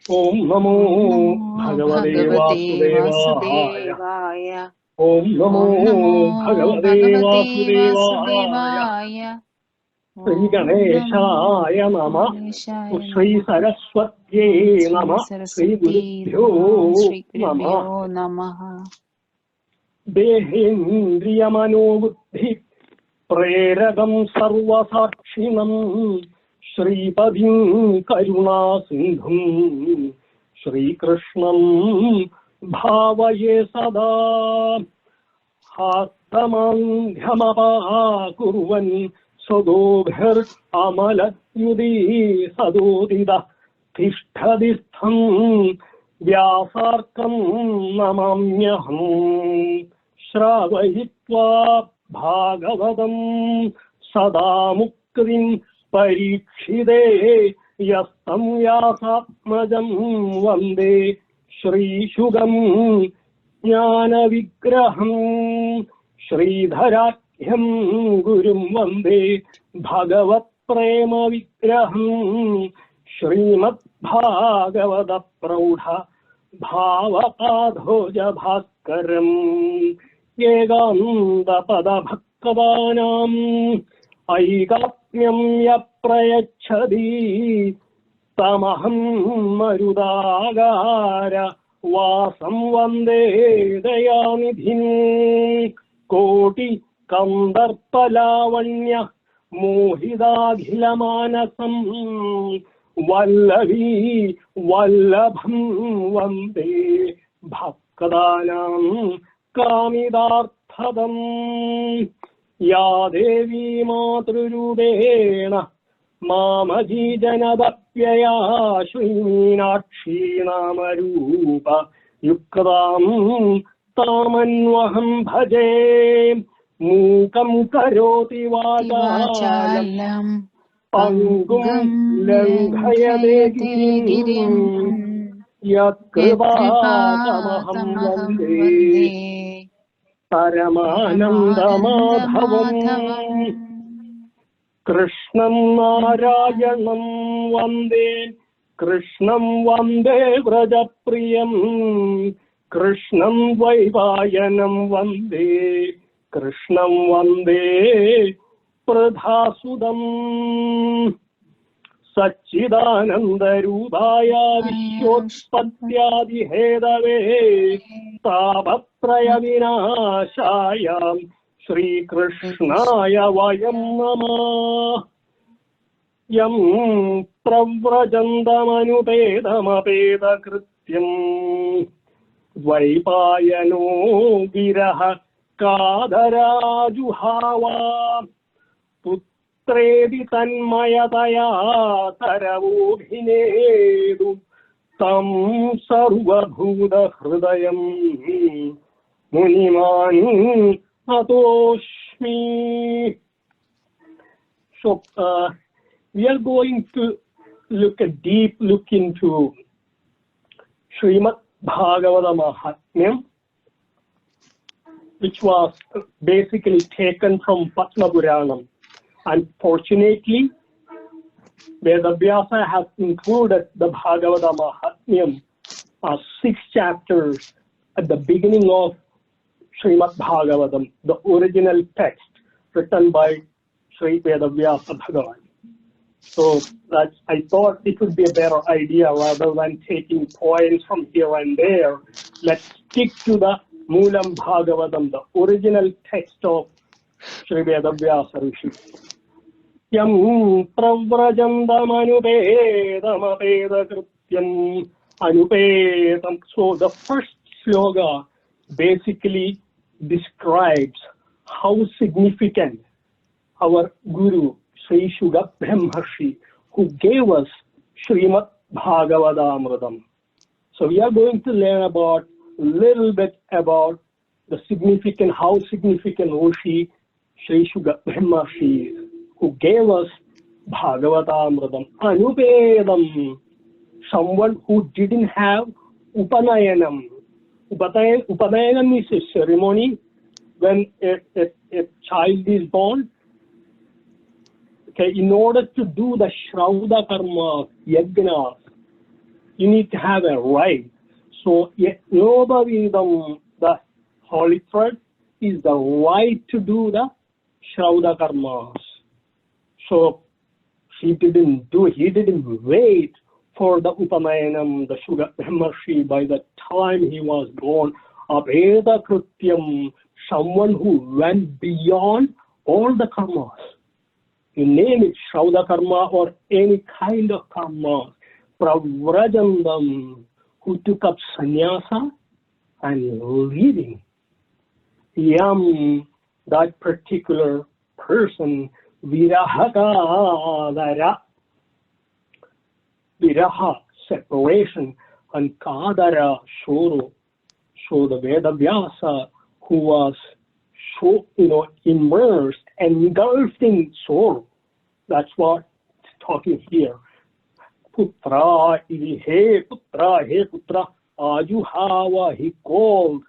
Om Namo Bhagavate Vasudevaya. Om Namo Bhagavate Vasudevaya. Shri Ganeshaya Nama. Shri Saraswatye Nama. Shri Gurubhyo Namaha. Dehendriya Manobuddhi Prerakam Sarvasakshinam Shripadim Karuna Sindhum Shri Krishnam Bhavaye Sada Hastamandhyamapaha Kurvan Sodobhir Amalatyudi Sadodida Tishtadistham Vyasarkam Namamyaham Shravahitva Bhagavatam Sadamukrim Parikshide Yastam Vyasatmajam Vande Shri Shugam Jnana Vigraham Shridharakyam Gurum Vande Bhagavat Prema Vigraham Śrīmad Bhagavata Purana Bhavapadhoja Bhaskaram Yeganda Pada Bhaktavanam Aikapnyam Yaprayachadi Tamaham Marudagara Vasam Vande Dayanidhin Koti Kandarpalavanya Mohidaghilamanasam Vallavi Vallabham Vande Bhaktadanam Kamidarthadam Ya Devi Matrurubena Mamaji Janadapyaya Shrinakshi Namarupa Yukram Tamanvaham Bhaje Mukam Karoti Vachalam Pangum Langhayate Girim Yatkripatamaham Vande Paramanandamadhavam Krishnam Narayanam Vande Krishnam Vande Vrajapriyam Krishnam Vaivayanam Vande Krishnam Vande Pradhasudam Sachidanandarubhaya Vishwotpatyadi Hedave Tapatraya Vinashaya Shri Krishnaya Vayam Namah Yam Pravrajandamanuvedamapeda Krityam Vaipayano Viraha Kadarajuhava Putredi Tanmayataya Taravobhinedu Tam Sarvabhuda Hridayam Muniman Atoshmi. So we are going to look a deep look into Srimad Bhagavata Mahapurana, which was basically taken from Bhagavata Purana. Unfortunately, Vedavyasa has included the Bhagavata Mahapurana 6 chapters at the beginning of Srimad Bhagavatam, the original text written by Sri Vedavyasa Bhagavan. So I thought it would be a better idea rather than taking points from here and there. Let's stick to the Moolam Bhagavatam, the original text of Sri Vedavyasa Rishi. Yam pravrajandam anupedamapeda krityam anupedam. So the first sloka basically describes how significant our Guru Sri Shuga Brahmarshi, who gave us Śrīmad Bhagavatam. So we are going to learn about a little bit about the significant, how significant Rishi Sri Shuga Brahmarshi is, who gave us Bhagavatamritam. Anupedam, someone who didn't have Upanayanam. Upanayanam is a ceremony when a child is born. Okay, in order to do the Shrauda Karma, Yajna, you need to have a right. So Yogavidam, the holy thread, is the right to do the Shrauda karmas. So he didn't wait for the Upamayanam, the Shuga Brahmarshi. By the time he was born, Abheda Krutyam, someone who went beyond all the karmas. You name it, Shrauda karma or any kind of karma. Pravrajandam, who took up sannyasa and living. Yam, that particular person, virahakadara, viraha, separation, and kadara, shoro. So the Vedavyasa, who was so, immersed, engulfed in sorrow. That's what it's talking here. Putra, he putra, ajuhava, he called.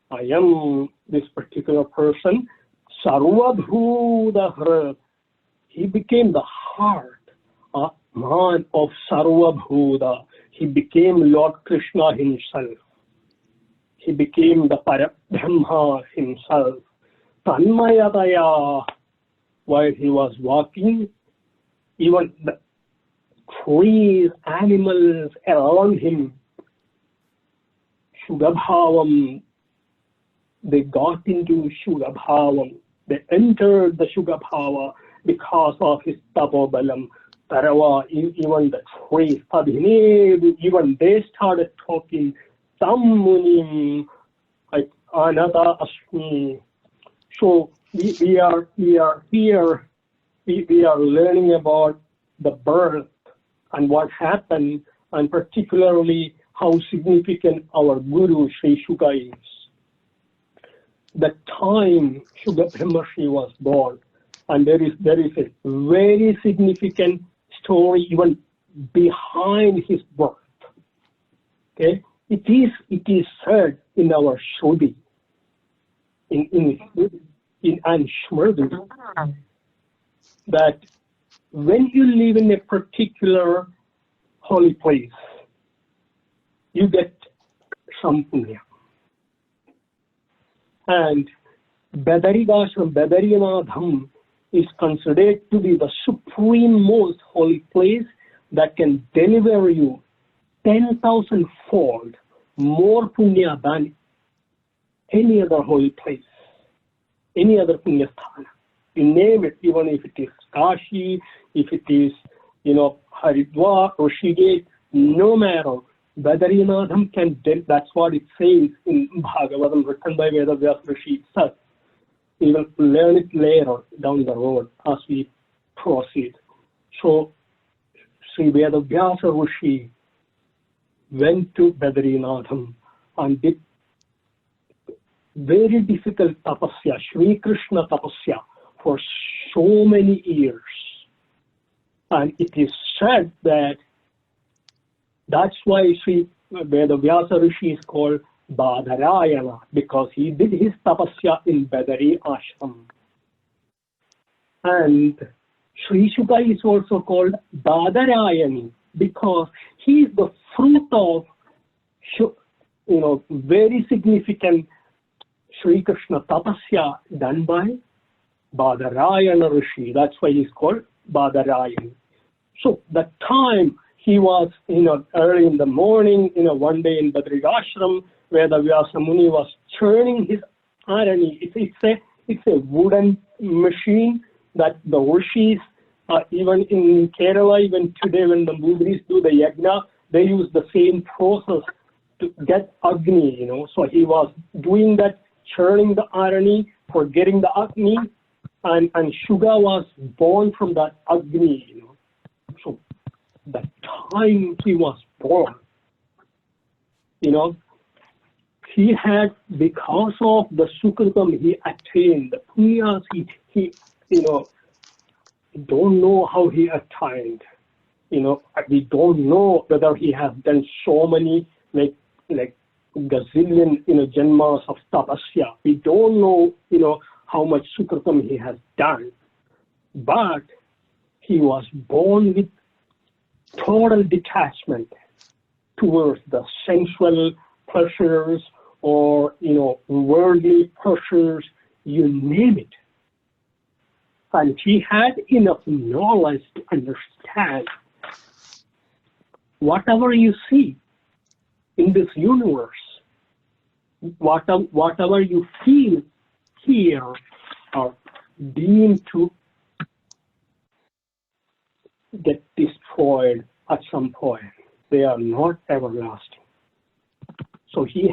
I am this particular person. Sarvabhuda, he became the heart, man of Sarvabhuda. He became Lord Krishna himself. He became the Parabrahma himself. Tanmayataya, while he was walking, even the trees, animals around him, Shugabhavam, they got into Shugabhavam. They entered the Shugabhava because of his tapobalam. Tarava, even the trees, even they started talking, Tammunim, like Anata Asmi. So we are here, we are learning about the birth and what happened, and particularly how significant our Guru Sri Shuka is. The time Shuka Brahmarshi was born, and there is a very significant story even behind his birth. Okay, it is said in our Shruti, in Smriti, that when you live in a particular holy place, you get some punya. And Badarinatham is considered to be the supreme most holy place that can deliver you 10,000-fold more punya than any other holy place, any other punya sthana. You name it, even if it is Kashi, if it is, Haridwar, Rishikesh, no matter. Badarinatham can, that's what it says in Bhagavatam, written by Vedavyasa Rishi itself. We will learn it later down the road as we proceed. So, Sri Vedavyasa Rishi went to Badarinatham and did very difficult tapasya, Shri Krishna tapasya, for so many years. And it is said that that's why Sri Vedavyasa Rishi is called Badarayana, because he did his tapasya in Badari ashram. And Sri Shuka is also called Badarayani because he is the fruit of, very significant Sri Krishna tapasya done by Badarayana Rishi. That's why he's called Badarayani. So the time he was, early in the morning, one day in Badri Ashram, where the Vyasa Muni was churning his irony. It's a wooden machine that the rishis, even in Kerala, even today when the Budris do the yajna, they use the same process to get Agni, So he was doing that, churning the irony for getting the Agni, and Shuga was born from that Agni, So the time he was born, he had, because of the Sukritam he attained, the Punyas he don't know how he attained. We don't know whether he has done so many, like gazillion, janmas of tapasya. We don't know, how much Sukritam he has done. But he was born with total detachment. towards the sensual pleasures or, worldly pleasures, you name it. And he had enough knowledge to understand whatever you see in this universe, whatever you feel here are deemed to get destroyed at some point. They are not everlasting. So he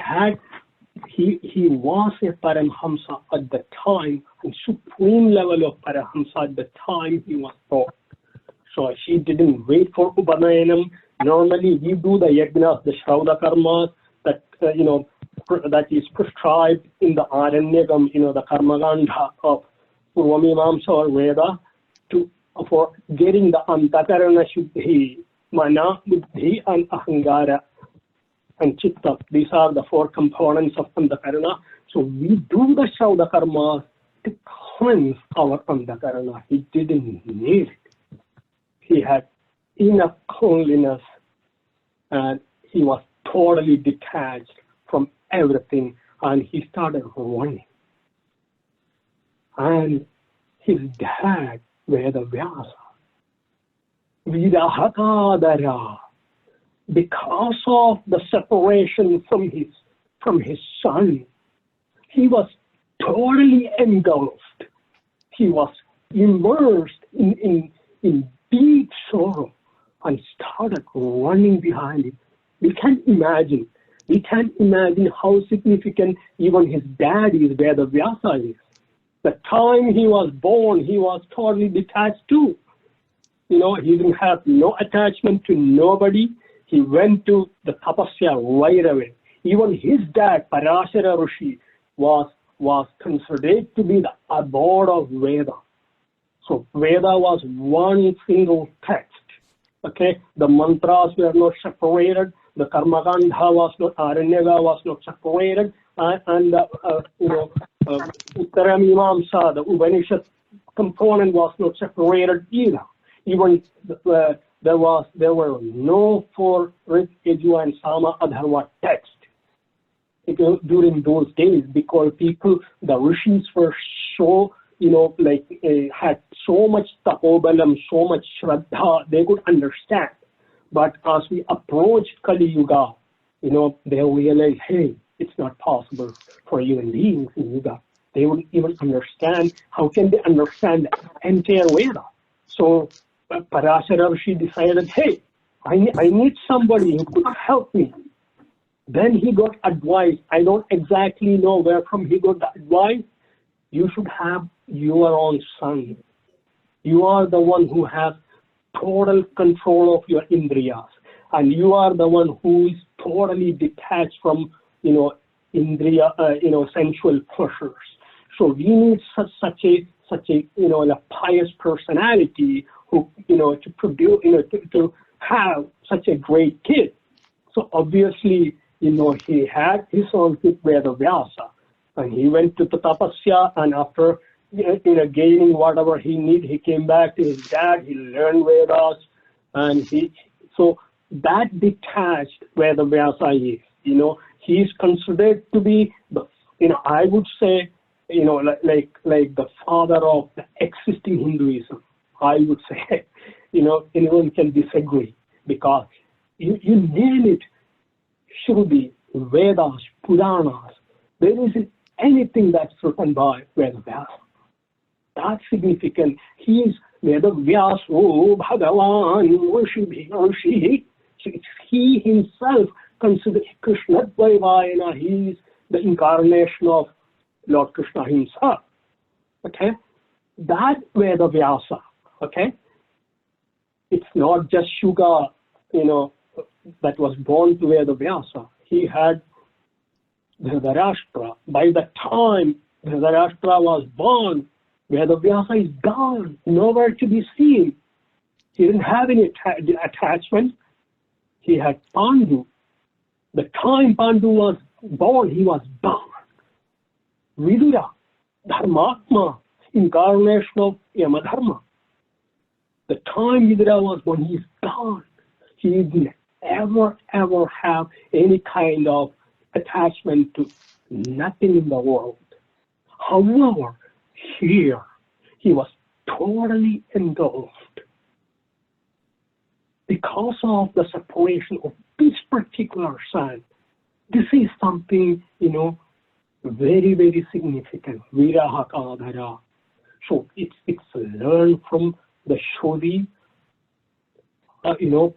was a Paramhamsa at the time, and supreme level of Paramhamsa at the time he was taught. So he didn't wait for Upanayanam. Normally we do the yajnas, the Shrauda karmas that that is prescribed in the Aranyakam, the Karmagandha of Purvamimamsa or Veda for getting the Antakarana Shuddhi, Mana, Buddhi and Ahangara and Chitta. These are the four components of Antakarana. So we do the Shrauda karmas to cleanse our Antakarana. He didn't need it. He had enough cleanliness and he was totally detached from everything, and he started running. And his dad, Vedavyasa, Vidahatadara, because of the separation from his son, he was totally engulfed. He was immersed in deep sorrow and started running behind him. We can't imagine how significant even his dad is, where the Vyasa is. The time he was born, he was totally detached too. He didn't have no attachment to nobody. He went to the tapasya right away. Even his dad, Parashara Rishi, was considered to be the abode of Veda. So Veda was one single text. Okay, the mantras were not separated. The Karmagandha was not, Aranyaka was not separated, and Uttaramimamsa, the Upanishad component was not separated either. Even there were no four Rit, Yajur, and Sama Adharva text during those days, because the rishis were so, had so much tapobalam, so much shraddha, they could understand. But as we approached Kali Yuga, they realized, hey, it's not possible for human beings in Yuga. They wouldn't even understand. How can they understand the entire Veda? So Parashara Rishi decided, hey, I need somebody who could help me. Then he got advice. I don't exactly know where from he got the advice. You should have your own son. You are the one who has total control of your indriyas, and you are the one who is totally detached from indriya, sensual pleasures. So we need such a pious personality who to produce to have such a great kid. So obviously he had his own kid Vedavyasa, and he went to the tapasya, and after gaining whatever he needed, he came back to his dad, he learned Vedas, and so that detached where the Vyasa is, he is considered to be I would say, like the father of the existing Hinduism. I would say, anyone can disagree, because you name it, Shruti, Vedas, Puranas, there isn't anything that's written by Vedavyasa. That's significant. He is Vedavyaso Bhagavan Rishi. He himself considers Krishna Dvaivayana. He is the incarnation of Lord Krishna himself. Okay? That Vedavyasa, okay? It's not just Shuga, that was born to Vedavyasa. He had Dhritarashtra. By the time Dhritarashtra was born, Vedavyasa is gone, nowhere to be seen. He didn't have any attachment. He had Pandu. The time Pandu was born, he was gone. Vidura, Dharmatma, incarnation of Yamadharma. The time Vidura was born, he is gone. He is ever have any kind of attachment to nothing in the world. However, here he was totally engulfed because of the separation of this particular son. This is something, very, very significant. Viraha kadhara. So it's learned from the Shodhi, Manastu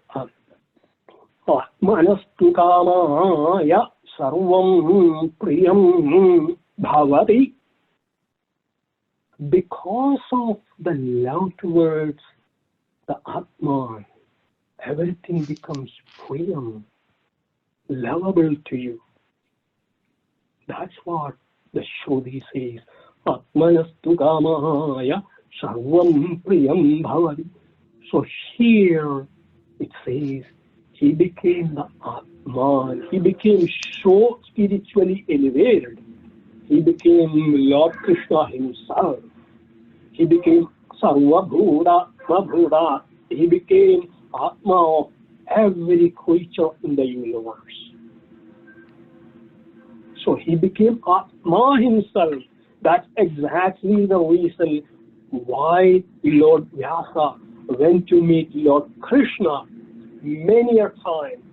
kamaya sarvam priyam bhavati. Because of the love towards the Atman, everything becomes priyam, lovable to you. That's what the Shodhi says. Atmanastu kamaya sarvam priyam bhavati. So here it says he became the Atman. He became so spiritually elevated. He became Lord Krishna himself. He became Sarva Bhuta Bhuta. He became Atma of every creature in the universe. So he became Atma himself. That's exactly the reason why Lord Vyasa went to meet Lord Krishna many a times.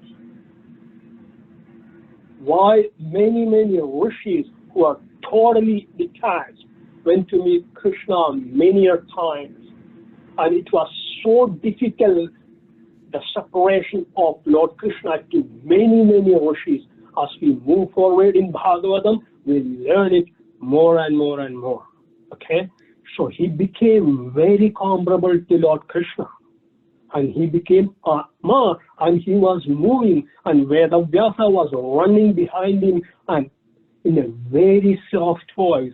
Why many rishis who are totally detached went to meet Krishna many a times. And it was so difficult, the separation of Lord Krishna to many rishis. As we move forward in Bhagavatam, we learn it more and more. Okay? So he became very comparable to Lord Krishna. And he became Atma, and he was moving, and Vedavyasa was running behind him, and in a very soft voice,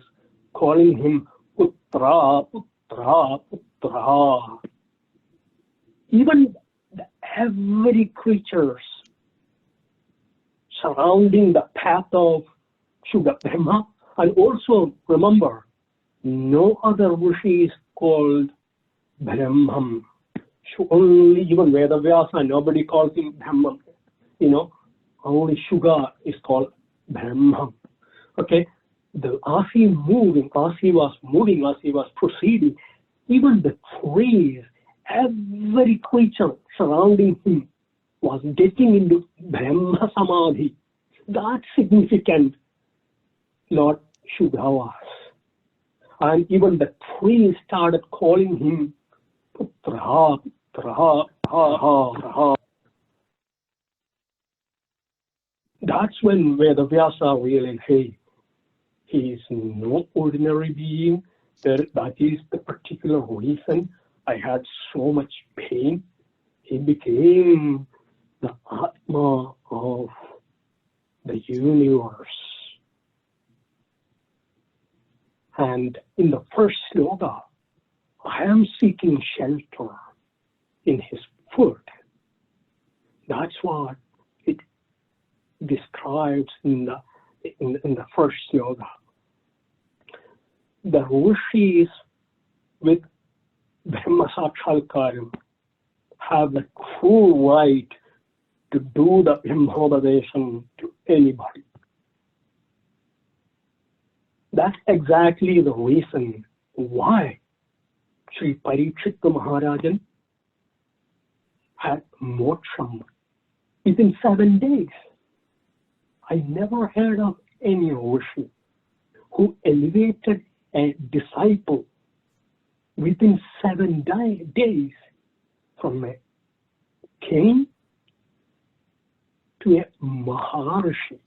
calling him Putra, Putra, Putra. Even every creatures surrounding the path of Shuddha Brahma, and also remember, no other rishi is called Brahman. Only even Vedavyasa, nobody calls him Brahman. Only Shuga is called Brahman. Okay, as he was proceeding, even the trees, every creature surrounding him was getting into Brahma Samadhi. That's significant, Lord Shuga was. And even the trees started calling him Putra, Putra, Putra. That's when Vedavyasa realized, hey, he is no ordinary being. That is the particular reason I had so much pain. He became the Atma of the universe. And in the first sloka, I am seeking shelter in his foot. That's what it describes in the first sloka. The rishis with Brahma Sakshatkaram have the full right to do the Brahmopadesam to anybody. That's exactly the reason why Sri Parikshit Maharajan had moksha within 7 days. I never heard of any rishi who elevated a disciple within 7 days from a king to a Maharishi.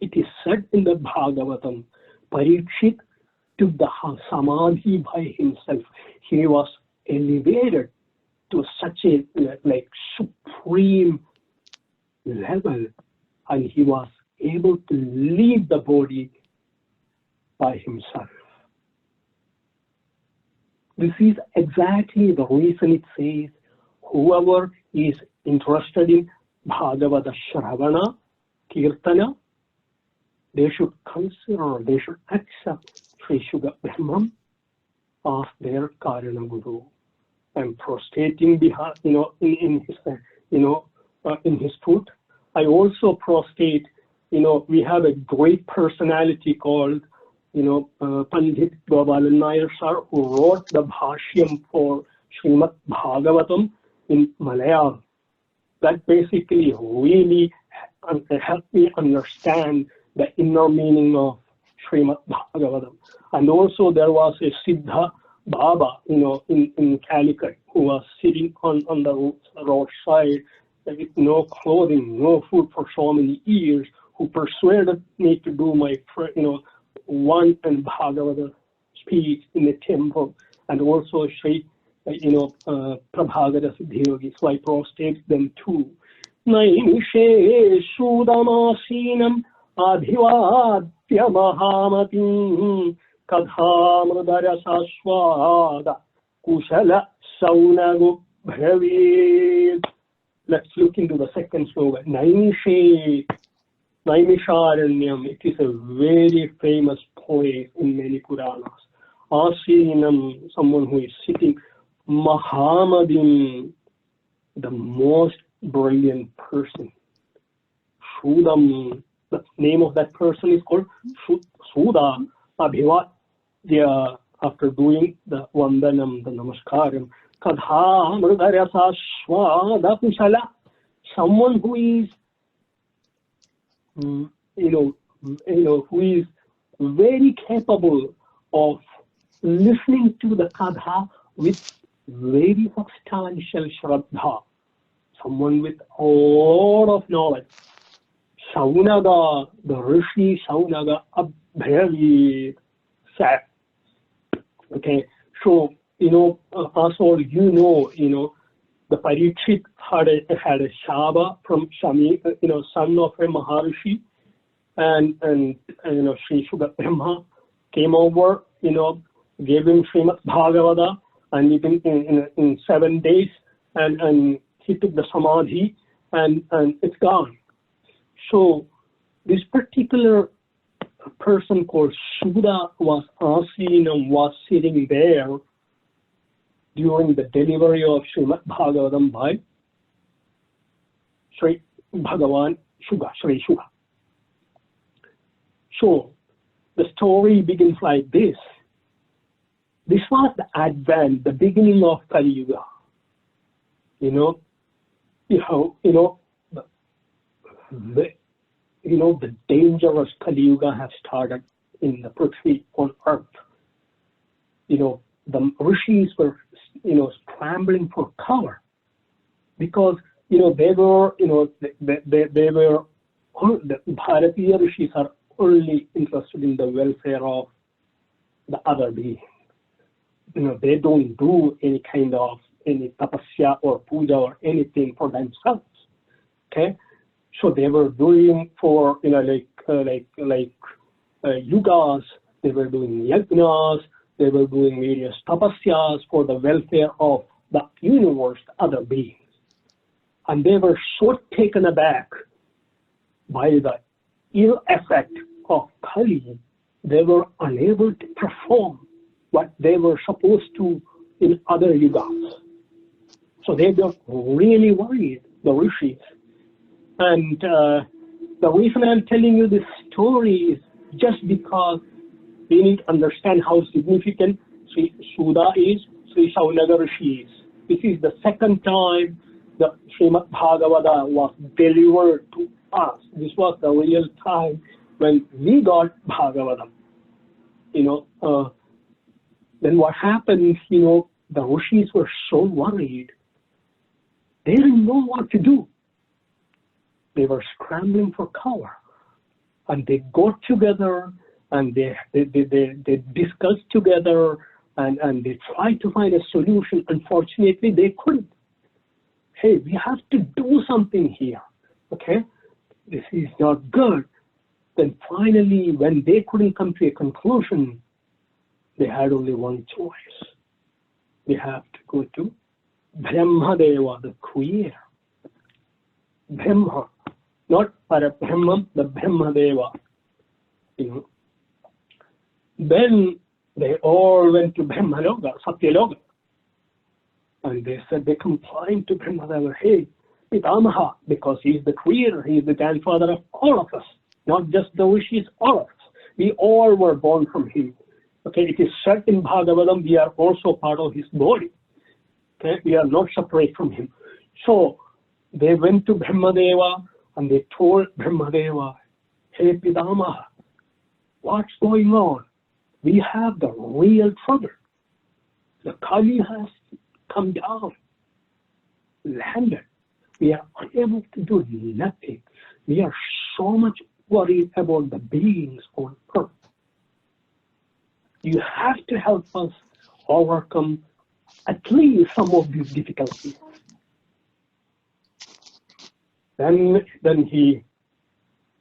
It is said in the Bhagavatam, Parikshit took the Samadhi by himself. He was elevated to such a supreme level, and he was able to leave the body by himself. This is exactly the reason it says whoever is interested in Bhagavata Shravana, Kirtana, they should consider, they should accept Sri Shuddha Brahman as their Karana Guru. And prostrating behind, in his, in his foot. I also prostrate, we have a great personality called, Pandit Gopalan Nair sir, who wrote the Bhashyam for Śrīmad Bhāgavatam in Malayalam. That basically really helped me understand the inner meaning of Śrīmad Bhāgavatam. And also there was a Siddha Baba, in Calicut, who was sitting on the roadside with no clothing, no food for so many years, who persuaded me to do my, one and Bhagavata speech in the temple, and also Sri, Prabhagata Siddhiyogi. So I prostrate them too. Naimishe Sudamasinam Adhivadya Mahamatim Kadhamradara Saswada Kushala Saunagu Bhavid. Let's look into the second slogan. Naimisharanyam. It is a very famous place in many Puranas. Asinam, someone who is sitting. Mahamadim, the most brilliant person. Shudam, the name of that person is called Suda Abhivadya. After doing the Vandanam, the Namaskaram, Kadha Mrudarasa Swada Kushala, someone who is, who is very capable of listening to the Kadha with very substantial Shraddha, someone with a lot of knowledge. Saunaga, the Rishi Saunaga Abhayavid sat. Okay, so, as all the Parikshit had a Shaba from Shami, son of a Maharishi, and Sri Shuddha Brahma came over, gave him Śrīmad Bhāgavata, and in 7 days, and he took the Samadhi, and it's gone. So this particular person called Suda was Asinam, was sitting there during the delivery of Śrīmad Bhāgavatam by Sri Bhagavan Shuga, Sri Shuga. So the story begins like this. This was the advent, the beginning of Kali Yuga. The dangerous Kali Yuga has started in the Prithvi on earth. The rishis were, scrambling for cover because, they were, the Bharatiya rishis are only interested in the welfare of the other beings. They don't do any kind of any tapasya or puja or anything for themselves. Okay, so they were doing for yugas. They were doing yajnas. They were doing various tapasyas for the welfare of the universe, the other beings, and they were so taken aback by the ill effect of Kali. They were unable to perform what they were supposed to in other yugas. So they were really worried, the rishis. And the reason I'm telling you this story is just because we need to understand how significant Sri Suda is, Sri Saunaga Rishi is. This is the second time the Śrīmad Bhāgavata was delivered to us. This was the real time when we got Bhagavatam. Then what happened, the rishis were so worried. They didn't know what to do. They were scrambling for cover. And they got together and they discussed together and they tried to find a solution. Unfortunately, they couldn't. Hey, we have to do something here. Okay? This is not good. Then finally, when they couldn't come to a conclusion, they had only one choice. They have to go to Brahmadeva, the creator. Brahma, not Parabrahma, the Brahmadeva. Then they all went to Brahmaloka, Satyaloka. And they said they complained to Brahmadeva, hey, Pitamaha, because he is the creator, he is the grandfather of all of us, not just the rishis, all of us. We all were born from him. Okay, it is said in Bhagavatam, we are also part of his body. Okay, we are not separate from him. So they went to Brahmadeva and they told Brahmadeva, hey Pitamaha, what's going on? We have the real trouble. The Kali has come down, landed. We are unable to do nothing. We are so much worried about the beings on earth. You have to help us overcome at least some of these difficulties. Then he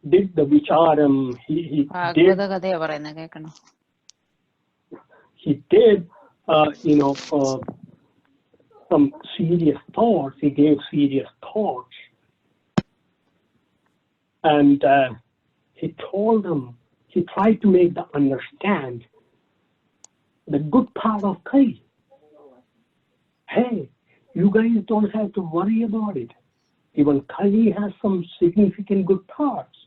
did the vicharam. He did some serious thoughts. He gave serious thoughts, and he told them. He tried to make them understand the good part of Kali. Hey, you guys don't have to worry about it. Even Kali has some significant good parts.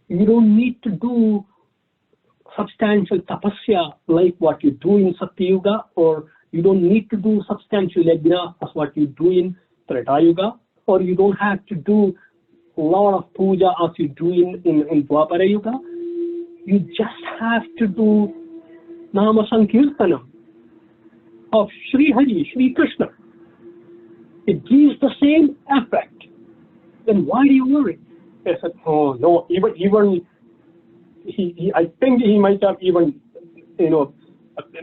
You don't need to do substantial tapasya like what you do in Satyuga, or you don't need to do substantial yajna as what you do in Treta Yuga, or you don't have to do a lot of puja as you do in Dwapara Yuga. You just have to do Nama Sankirtanam of Sri Hari, Sri Krishna. It gives the same effect. Then why do you worry? I said, oh no, even I think he might have even,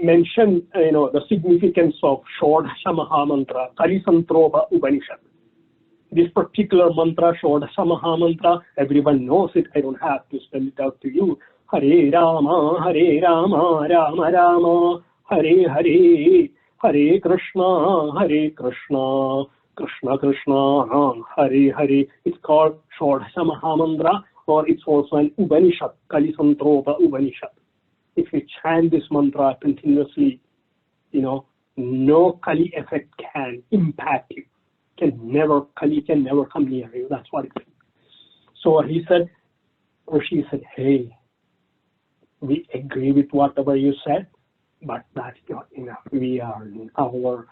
mentioned, the significance of Shodhasha Mahamantra, Kalisantropa Upanishad. This particular mantra, Shodhasha Mahamantra, everyone knows it. I don't have to spell it out to you. Hare Rama, Rama Rama, Hare Hare, Hare Krishna, Krishna Krishna, Hare Hare. It's called Shodhasha Mahamantra, or it's also an Upanishad, Kalisantropa Upanishad. If you chant this mantra continuously, no Kali effect can impact you. Kali can never come near you. That's what it is. So he said, or she said, hey, we agree with whatever you said, but that's not enough. Our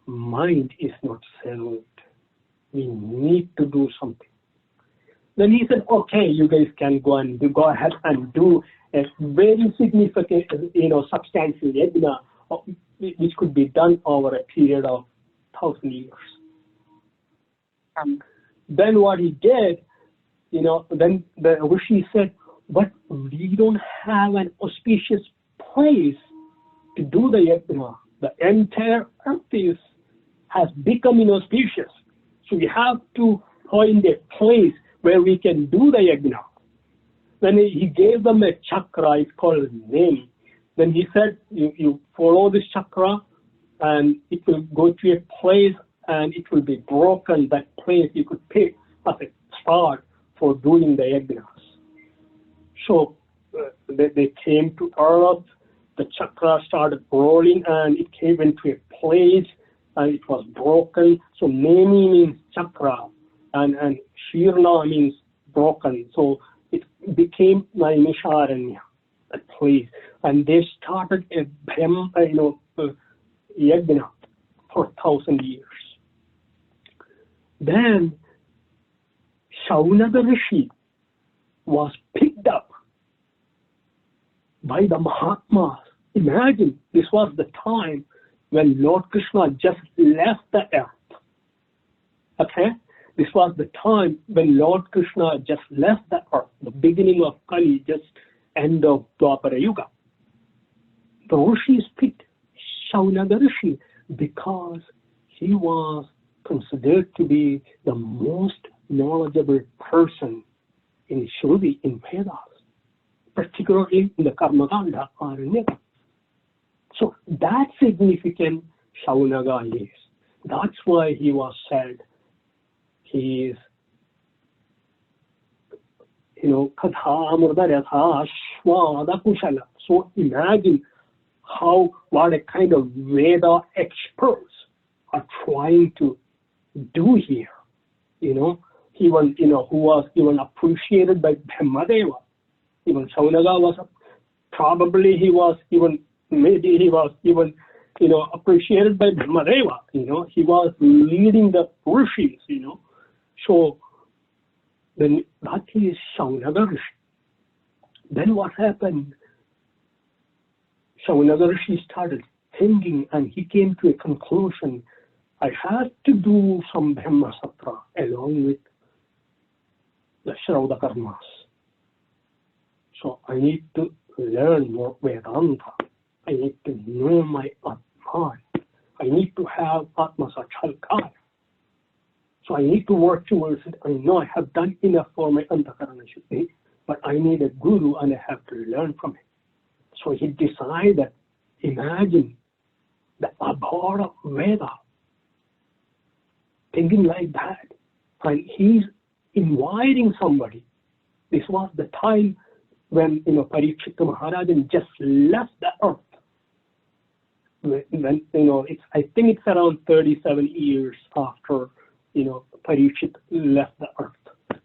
mind is not settled. We need to do something. Then he said, okay, you guys can go ahead and do a very significant, substantial yajna, which could be done over a period of 1,000 years. Then what he did, then the Rishi said, but we don't have an auspicious place to do the yajna. The entire earth has become inauspicious. So we have to find a place where we can do the yajna. Then he gave them a chakra, it's called name. Then he said, you follow this chakra and it will go to a place and it will be broken. That place you could pick as a start for doing the yajnas. So they came to earth, the chakra started rolling and it came into a place and it was broken. So Nemi means chakra and Shirna means broken. So it became Naimisharanya, a place. And they started a yajna for 1,000 years. Then Shaunaka Rishi was picked up by the Mahatmas. Imagine, this was the time when Lord Krishna just left the earth. Okay? This was the time when Lord Krishna just left the earth, the beginning of Kali, just end of Dwapara Yuga. The Rishis picked Shaunaka Rishi because he was considered to be the most knowledgeable person in Shruti, in Vedas, particularly in the Karma Kanda or Neta. So that significant Shaunaka is. That's why he was said he is, Katha Amrita Ratha Shwada Kushala. So imagine what a kind of Veda experts are trying to do here? Even, who was even appreciated by Brahmadeva. Even Shaunaga was, probably he was even, maybe he was even, appreciated by Brahmadeva. He was leading the Purushes, So then that is Shaunaga Rishi. Then what happened? Shaunaga Rishi started thinking, and he came to a conclusion. I have to do some Brahma Satra along with the Shrauda Karmas. So I need to learn more Vedanta. I need to know my Atman. I need to have Atma Sakshatkar. So I need to work towards it. I know I have done enough for my Antakarana Shuddhi, but I need a guru and I have to learn from him. So he decided, imagine the abhor of Veda, thinking like that. And he's inviting somebody. This was the time when, Parikshita Maharaj just left the earth. When, I think it's around 37 years after, Parikshit left the earth.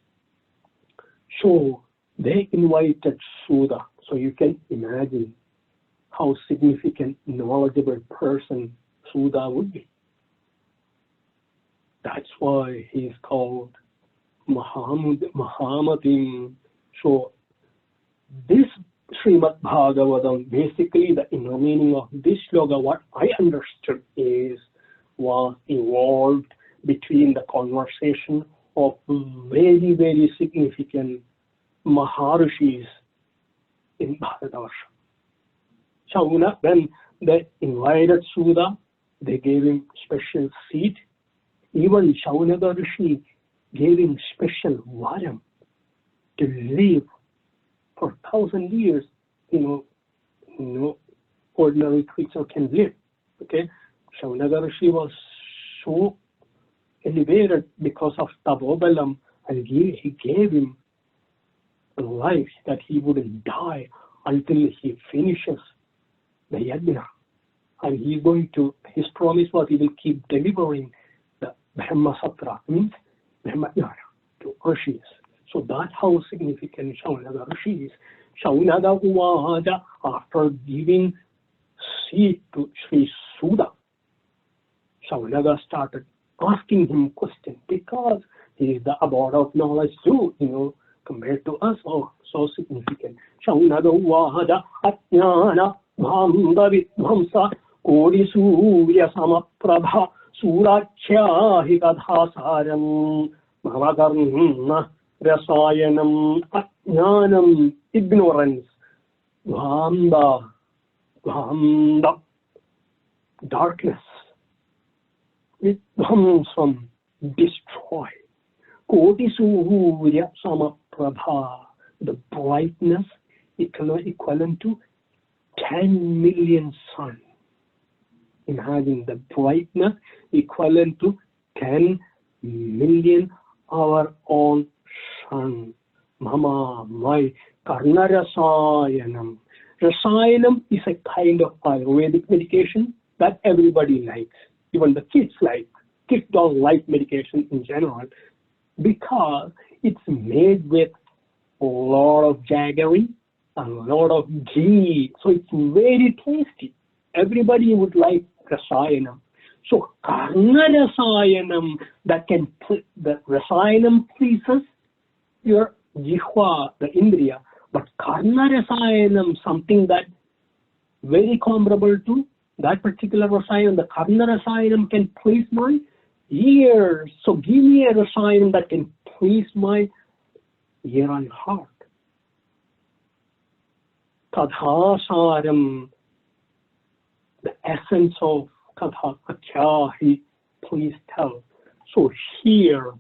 So they invited Sudha. So you can imagine how significant, knowledgeable person Sudha would be. That's why he is called Mahatmyam. So this Srimad Bhagavatam, basically the inner meaning of this shloka, what I understood was evolved between the conversation of very, very significant Maharishis in Bharatavarsha. Shauna, when they invited Sudha, they gave him special seat. Even Shaunaga Rishi gave him special varam to live for 1,000 years. Ordinary creature can live. Okay, Shaunaga Rishi was so elevated because of Tavobalam, and he gave him a life that he wouldn't die until he finishes the yajna. And he's going to, his promise was he will keep delivering the Brahma Satra, means Brahma Jnana, to Rishis. So that's how significant Shaunaga Rishi is. Shaunaga Uvaja, after giving seat to Sri Sudha, Shaunaga started asking him questions because he is the abode of knowledge too, compared to us, so significant. Shaunaga Uvaja Ajnana Bhanda Vidhamsa Kodi Surya Samaprabha Surachyahi Kadhasaram Bhavakarna Rasayanam Ajnanam, ignorance, Bhanda, darkness, Vidhamsam, destroy, Koti Surya Samaprabha, the brightness equivalent to 10 million sun. Imagine the brightness equivalent to 10 million our own sun. Mama, my Karna Rasayanam. Rasayanam is a kind of Ayurvedic medication that everybody likes. Even the kids like. Kids don't like medication in general because it's made with a lot of jaggery and a lot of ghee. So it's very tasty. Everybody would like Rasayanam. So Karna Rasayanam, the Rasayanam pleases your Jihva, the Indriya, but Karna Rasayanam, something that very comparable to that particular Rasayanam, the Karna Rasayanam can please my ears. So give me a Rasayanam that can please my ear and heart. Kadhasaram, the essence of Katha Akyahi, please tell. So here,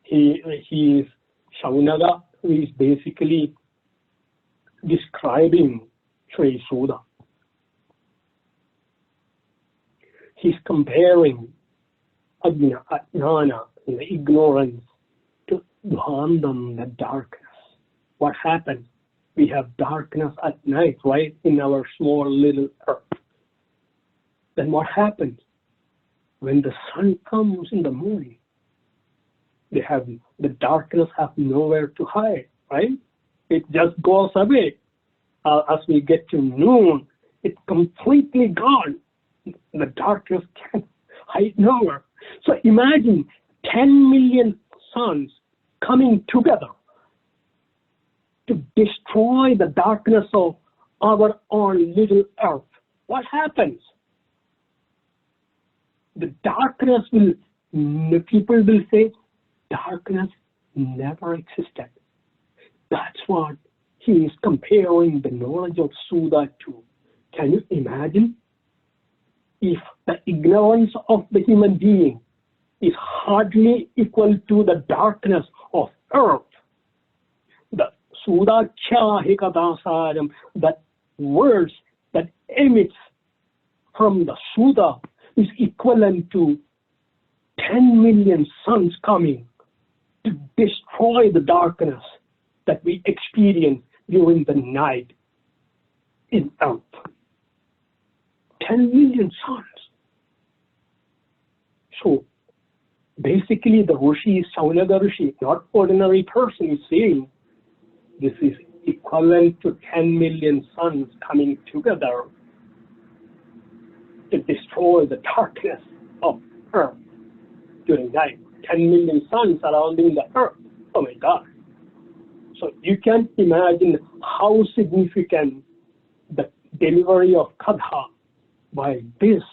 he is Shaunaga, who is basically describing Sri Sudha. He's comparing Ajnana, the ignorance, to Dhandam, the darkness. What happens? We have darkness at night, right, in our small little earth. Then what happens? when the sun comes in the morning, the darkness has nowhere to hide, right? It just goes away. As we get to noon, it's completely gone. The darkness can hide nowhere. So imagine 10 million suns coming together to destroy the darkness of our own little earth. What happens? The darkness people will say, darkness never existed. That's what he is comparing the knowledge of Suda to. Can you imagine? If the ignorance of the human being is hardly equal to the darkness of earth, the Sudachahikadasaram, that words that emits from the Suda is equivalent to 10 million suns coming to destroy the darkness that we experience during the night in earth. 10 million suns. So basically the Rishi, Saunaka Rishi, not ordinary person, is saying this is equivalent to 10 million suns coming together to destroy the darkness of earth during night. 10 million suns surrounding the earth. Oh my God. So you can imagine how significant the delivery of Katha by this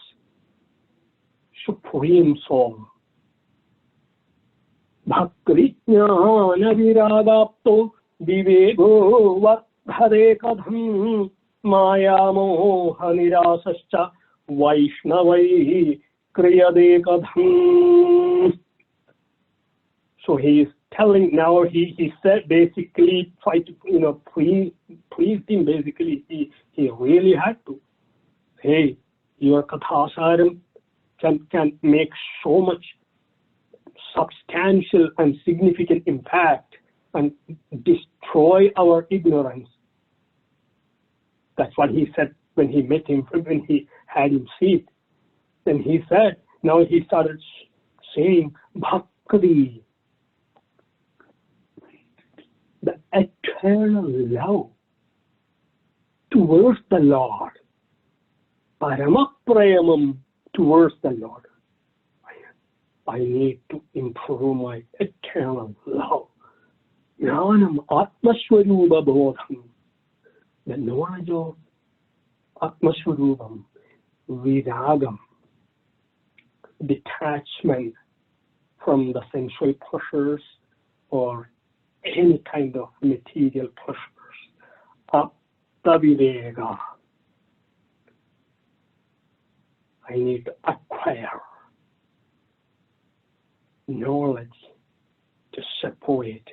supreme soul. Bhakti-jnana viradapto vivego vadhare kadham maya moha nirasascha Vaishnavai kriyade kadham. So he is telling now, he said basically, try to please him. Basically he really had to. Hey, your kathasaram can make so much substantial and significant impact and destroy our ignorance. That's what he said when he met him, when he had him seat. Then he said, now he started saying bhakti, the eternal love towards the Lord, paramaprayamam towards the Lord. I need to improve my eternal love. Jnanam atmaswarupa bodham, the knowledge of atmaswarupam, viragam, detachment from the sensual pleasures or any kind of material pleasures. Aptavivega. I need to acquire knowledge to separate,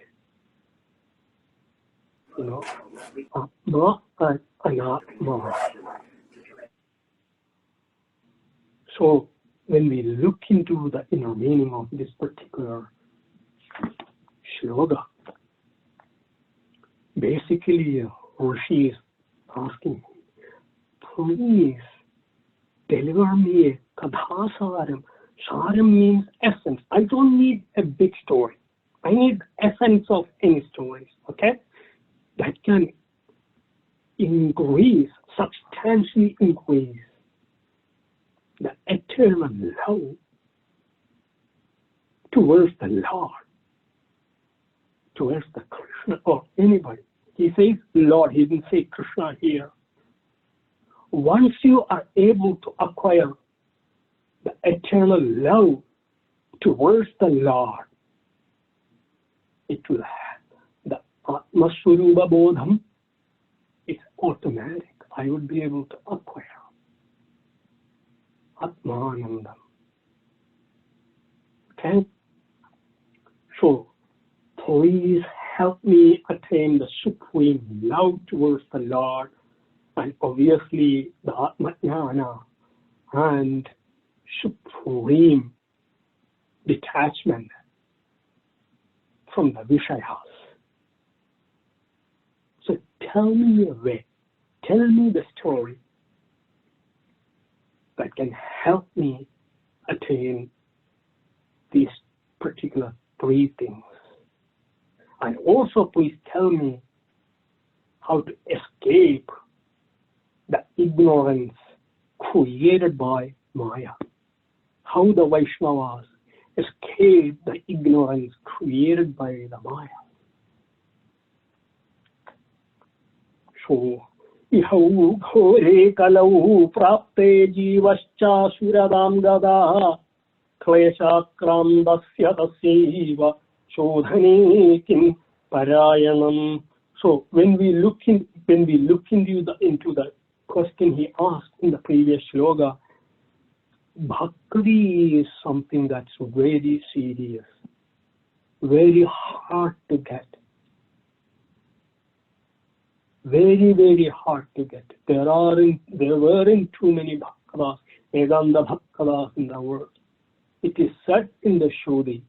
Atma and Anatma. So when we look into the inner meaning of this particular shloka, basically Rishi is asking, please deliver me a kadhasaram. Saram means essence. I don't need a big story. I need essence of any stories, okay? That can increase, substantially increase the eternal love towards the Lord, towards the Krishna or anybody. He says Lord, he didn't say Krishna here. Once you are able to acquire the eternal love towards the Lord, it will have the Atmaswarupa Bodham. It's automatic. I would be able to acquire Atmanandam. Okay? So, please help me attain the supreme love towards the Lord, and obviously the Atmajnana and supreme detachment from the Vishayas. So tell me a way, tell me the story that can help me attain these particular three things? And also please tell me how to escape the ignorance created by Maya. How the Vaishnavas escape the ignorance created by the Maya. So, ihau ghore kalau prapte jivascha suradam gada kleshakramdasya tasyaiva shodhane kim parayanam. So when we look into the question he asked in the previous shloka, bhakti is something that's very serious, very hard to get. Very, very hard to get. There weren't too many bhaktas, Vedanta bhaktas in the world. It is said in the Shruti,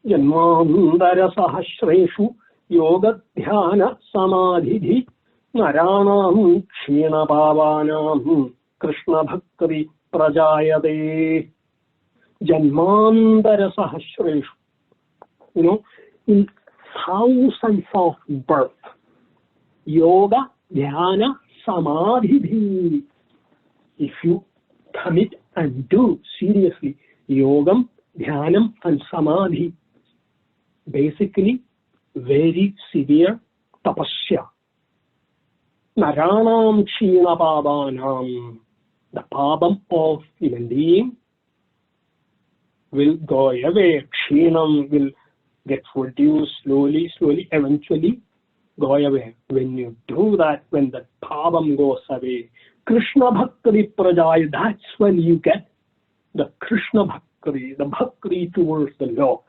Janmandara sahasreshu yoga dhyana samadhidhi naranam kshina pavanam Krishna bhakti prajayate. Janmandara sahasreshu. In thousands of births, yoga, dhyana, samadhi. If you commit and do seriously yogam, dhyanam and samadhi, basically very severe tapasya. Naranam kshina pavanam, the pabam of human being will go away. Kshinam will get reduced slowly, eventually go away. When you do that, when the pabam goes away, Krishna bhakti prajaya, that's when you get the Krishna bhakti, the bhakti towards the Lord.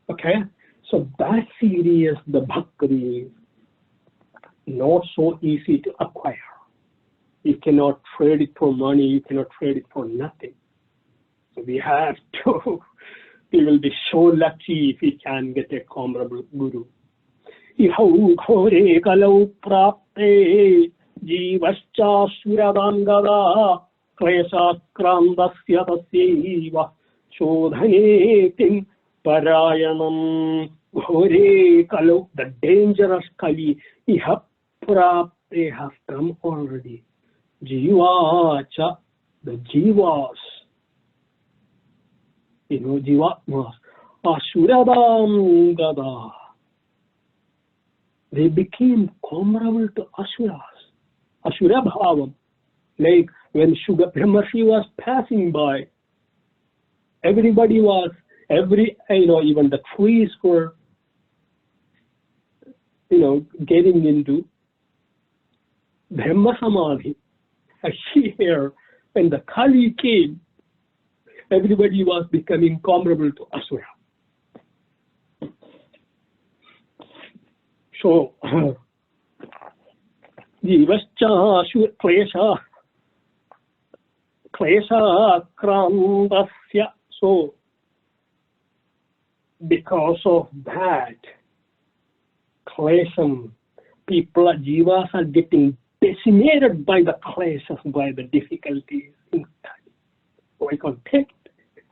Okay? So that serious, the bhakti is not so easy to acquire. You cannot trade it for money, you cannot trade it for nothing. So we will be so lucky if we can get a comparable guru. Ihau ghore kalau prapte jivascha suradam gada klesha krandasya tasyaiva shodhane tim parayanam. Ghore kalau, the dangerous kali, iha prapte have come already. Jivacha, the jivas, jivatmas, asuradam gada. They became comparable to asuras, asura bhavam. Like when Brahmarshi was passing by, everybody was, even the trees were, getting into Brahma Samadhi. Here, when the Kali came, everybody was becoming comparable to asura. So, jivascha klesha krandasya. So, because of that, klesham, jivas are getting decimated by the kleshas, by the difficulties in study. So I can't take it.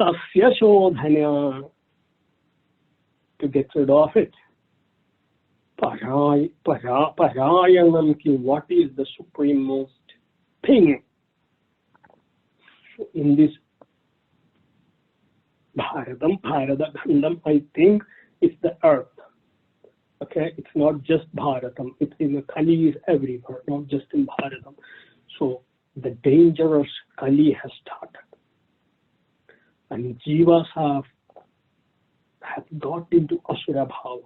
Tasya shodhana, to get rid of it. Parayanam ki, what is the supremost thing in this Bharatam, I think it's the earth. Okay, it's not just Bharatam, it's in the Kali is everywhere, not just in Bharatam. So the dangerous Kali has started. And jivas have got into asura bhava.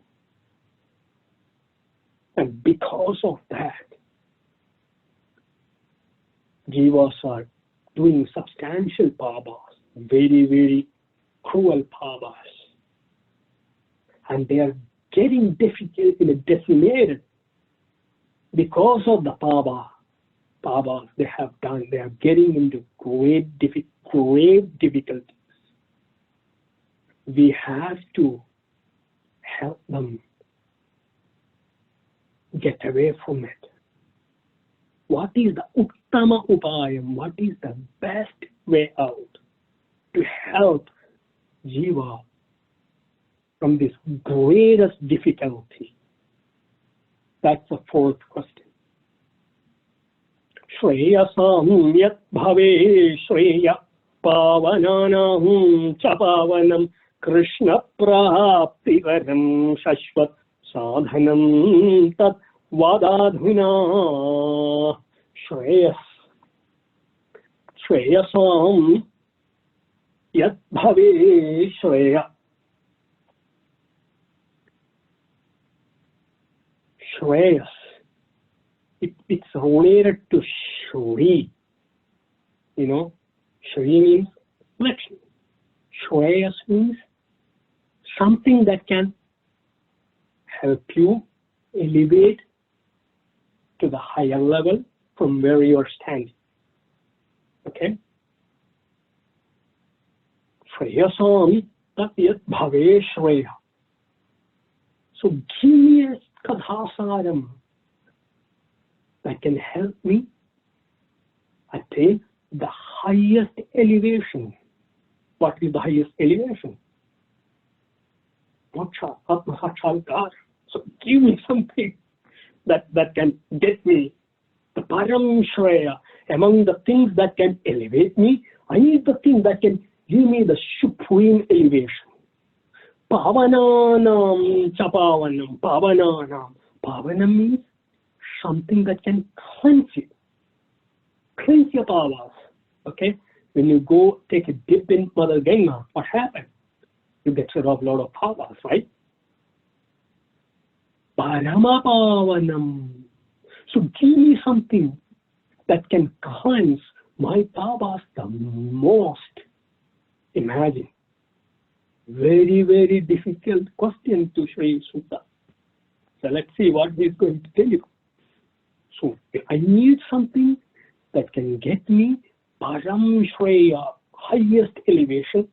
And because of that, jivas are doing substantial pabas, very, very cruel pabas. And they are getting decimated because of the pabas they have done. They are getting into grave difficulties. We have to help them get away from it. what is the uttama upayam, what is the best way out to help jiva from this greatest difficulty? That's the fourth question. Shreyasam yat bhave shreya pavananam cha pavanam Krishna praptivaram shashvat sadhanam tat vadadhuna. Shreyasam yat bhave shreya. Shreyas, it's related to Shri. You know, Shri means Lakshmi. Shreyas means something that can help you elevate to the higher level from where you are standing. Okay? Shreyasam tatyat bhave shreya. So give me a kadhasaram that can help me attain the highest elevation. What is the highest elevation? Moksha, Atma Sakshatkar. So give me something that can get me the Param Shreya. Among the things that can elevate me, I need the thing that can give me the supreme elevation. Pavananam chapavanam, pavananam. Pavanam means something that can cleanse you. Cleanse your pavas. Okay? When you go take a dip in Mother Ganga, what happens? You get rid of a lot of pavas, right? Paramapavanam. So give me something that can cleanse my pavas the most. Imagine. Very, very difficult question to Sri Sutta. So let's see what he's going to tell you. So I need something that can get me Param Shreya, highest elevation,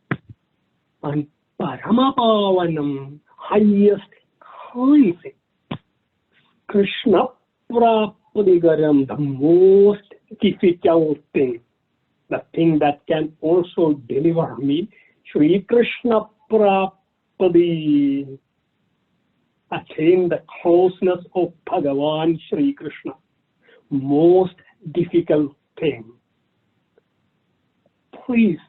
and Paramapavanam, highest cleansing. Krishna Prapadigaram, the most difficult thing, the thing that can also deliver me, Shri Krishna Prapadi, attain the closeness of Bhagavan Shri Krishna, most difficult thing. Please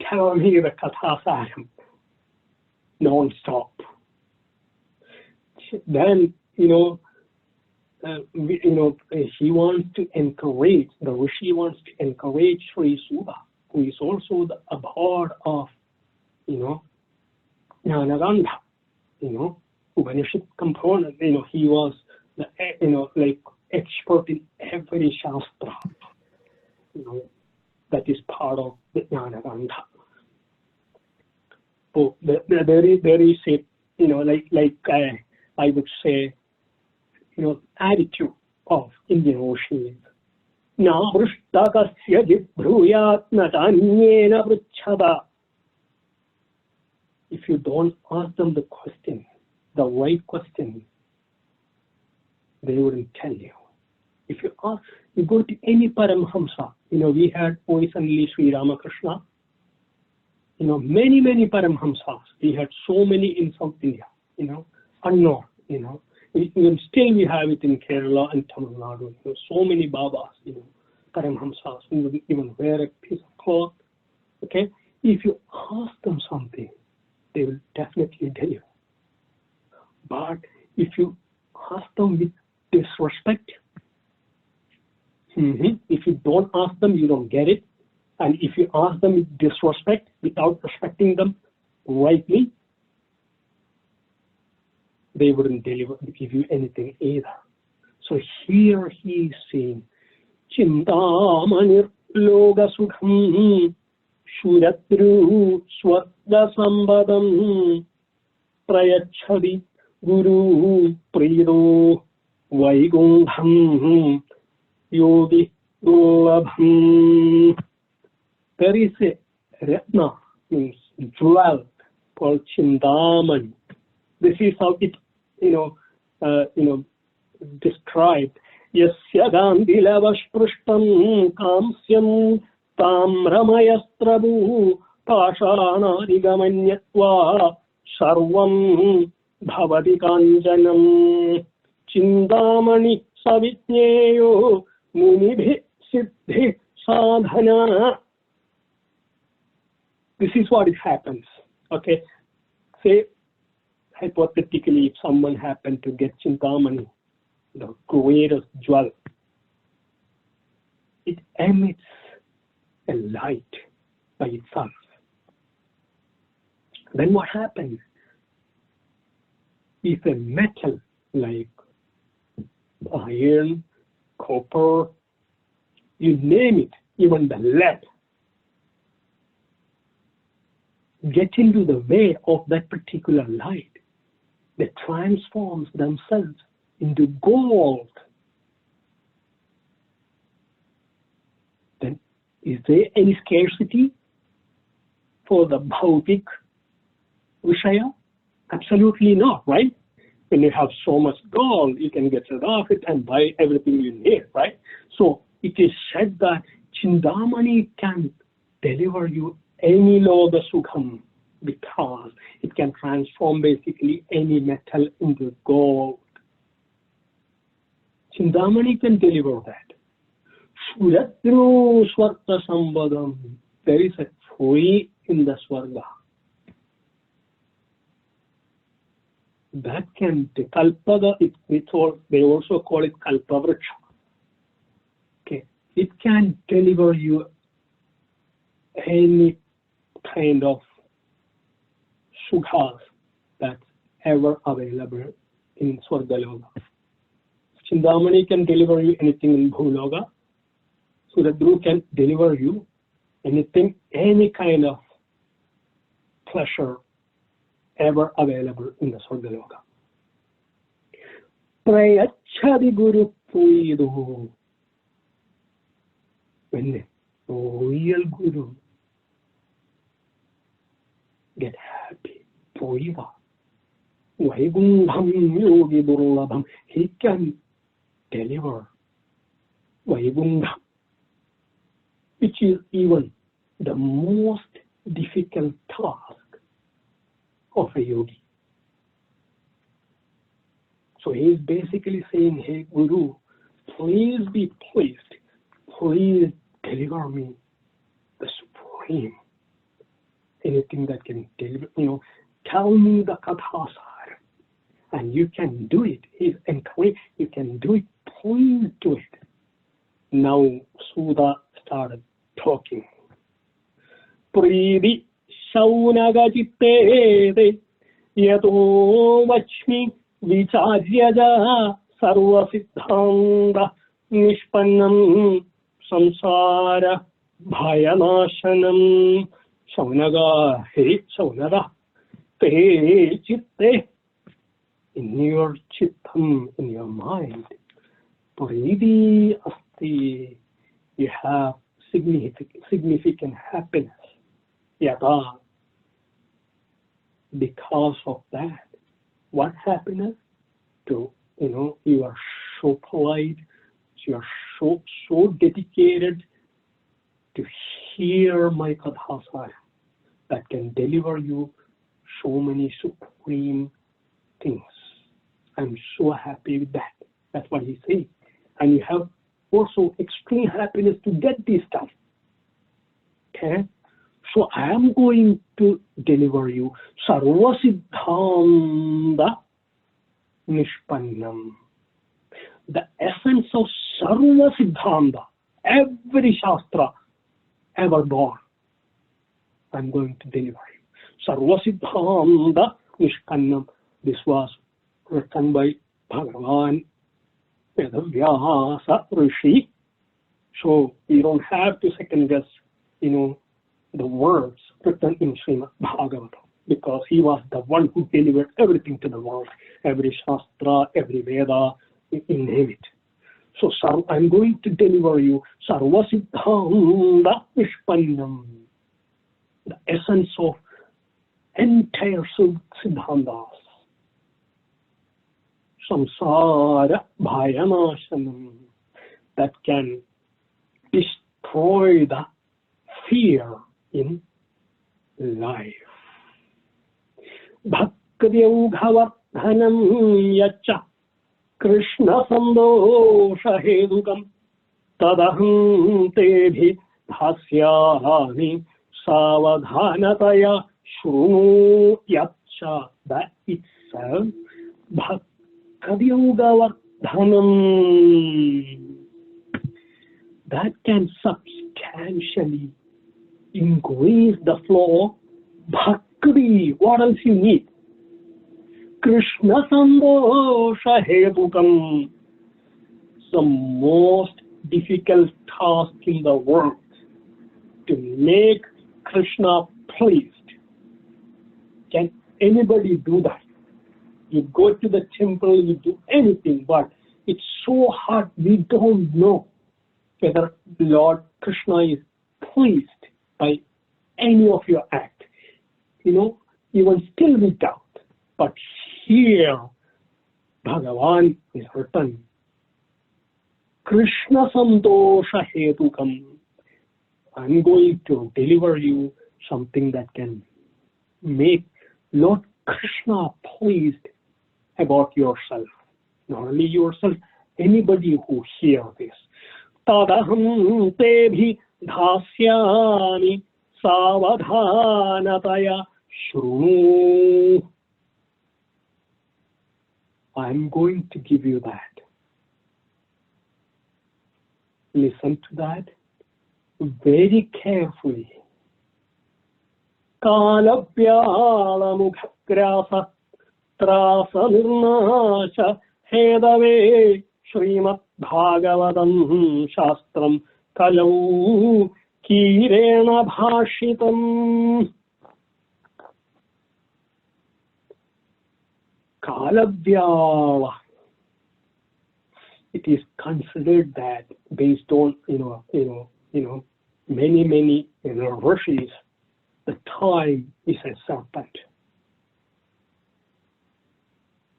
tell me the Kathasaram non-stop. Then, he wants to encourage, the Rishi wants to encourage Sri Suda, who is also the abhor of, Jnanagandha, Upanishad component, he was the, like expert in every Shastra, that is part of the Jnanagandha. So there is a, I would say, attitude of Indian Oceans. Na vrishtakasya jibhruyat natanyena vrichhada. If you don't ask them the question, the right question, they wouldn't tell you. If you ask, you go to any Paramhamsa, we had recently Sri Ramakrishna, many Paramhamsas. We had so many in South India, unknown, even still we have it in Kerala and Tamil Nadu, so many Babas, Paramhamsas, who would even wear a piece of cloth, okay? If you ask them something, they will definitely tell you. But if you ask them with disrespect, if you don't ask them, you don't get it. And if you ask them with disrespect, without respecting them rightly, they wouldn't give you anything either. So here he is saying, Chintamanir loga sukham shuratru swarga sambadam prayachadi guru prido vaigundham yogi golabham. There is a ratna, means jewel, called Chintaman. This is how it, described. Yasya gandhilavashprishtam kamsyam tamramayastrabu pashanadigamanyatva sarvam bhavati kanjanam chindamani savijneyo munibhi siddhi sadhana. This is what it happens. Okay, say hypothetically if someone happened to get Chintamani, the greatest jewel, it emits a light by itself. Then what happens? If a metal like iron, copper, you name it, even the lead, get into the way of that particular light, they transform themselves into gold. Then is there any scarcity for the bhautik vishaya? Absolutely not, right? When you have so much gold, you can get rid of it and buy everything you need, right? So it is said that Chindamani can deliver you any loga sukham because it can transform basically any metal into gold. Chindamani can deliver that. Suratru swarta sambadam. There is a tree in the swarga that can kalpada. They also call it kalpavriksha. Okay, it can deliver you any kind of sukhas that's ever available in Swargaloga. Chindamani can deliver you anything in Bhuloga. Suradru can deliver you anything, any kind of pleasure ever available in the Swargaloga. Prayachadi Guru Puidu. When the real Guru get happy, Puiva. Vaigundham yogi durlabham. He can deliver Vaigundham, which is even the most difficult task of a yogi. So he is basically saying, hey Guru, please be pleased, please deliver me the supreme, anything that can deliver, tell me the kathasar, and you can do it. He's encouraged, you can do it, please do it. Now Sudha started talking. Pridi shaunagajitte yato vachmi vicharyaja sarva siddhanda nishpannam samsara bhayanashanam. Shaunaga, hey Shaunaga, te chitte, in your chittam, in your mind, pridi asti, you have significant happiness. Yata, because of that. What happiness? You are so polite, you are so dedicated to hear my kathasara that can deliver you so many supreme things. I'm so happy with that. That's what he says. And you have also extreme happiness to get this stuff. Okay? So I am going to deliver you Sarva Siddhanda Nishpannam. The essence of Sarva Siddhanda, every Shastra ever born, I'm going to deliver you. Sarva Siddhanda Nishpannam. This was written by Bhagavan Vedavyasa Rishi. So you don't have to second guess, the words written in Śrīmad Bhāgavatam, because he was the one who delivered everything to the world, every Shastra, every Veda, you name it. So I'm going to deliver you Sarva Siddhanda Nishpannam, the essence of entire Siddhandas. samsara bhayanashanam, that can destroy the fear in life. Bhakti-yogavardhanam yacha Krishna sandosha hedukam tadaham tebhi dhasyami savadhanataya shrunu yacha. That itself, bhakti-yogavardhanam, that can substantially increase the flow of bhakti. What else you need? Krishna sandosha hedukam, the most difficult task in the world, to make Krishna pleased. Can anybody do that? You go to the temple, you do anything, but it's so hard, we don't know whether Lord Krishna is pleased by any of your act. Even still we doubt. But here, Bhagavan is written, Krishna santosha hetukam. I'm going to deliver you something that can make Lord Krishna pleased about yourself. Not only yourself, anybody who hears this. Tadaham tebhi dhasyami savadhanataya shrunu. I'm going to give you that. Listen to that very carefully. Kalapyala mukhakrasa trasa nirnasha hedave Śrīmad Bhāgavatam Shastram Kalau Kirena Bhashitam. Kalavyala. It is considered that based on many rishis, the time is a serpent.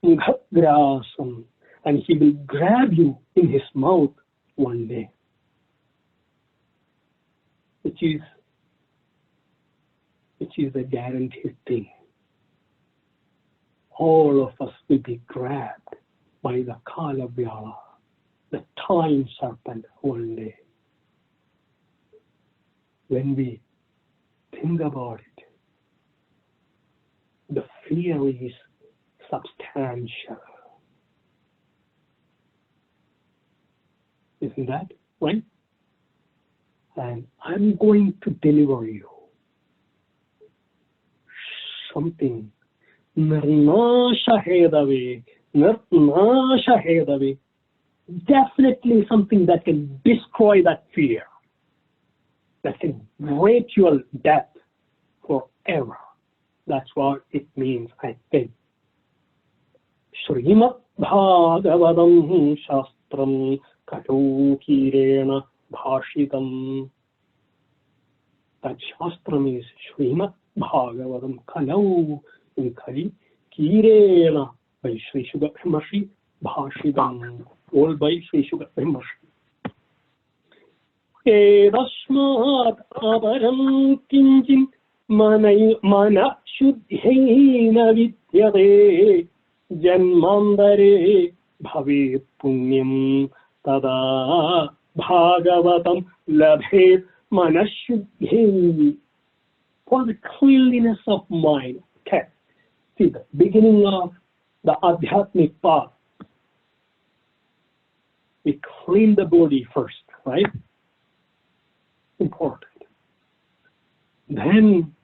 Mughagrasam, and he will grab you in his mouth one day, which is a guaranteed thing. All of us will be grabbed by the Kalavyala, the time serpent, one day. When we think about it, the fear is substantial. Isn't that right? And I'm going to deliver you something. Nirnasha hedave. Definitely something that can destroy that fear, that can break your death forever. That's what it means, I think. Śrīmad Bhāgavatam Shastram Kalau Kirena Bhashitam. That Shastram is Śrīmad Bhāgavatam Kalau in Kali Kirena by Sri Shuga Brahmashi Bhashitam, all by Sri Shuga Brahmashi. Edasmat avaram kinchin mana shuddhena vidyate janmandare bhavet punyam tada bhagavatam labhet manashuddhi. For the cleanliness of mind. Okay. See, the beginning of the adhyatmic path, we clean the body first, right? Important. Then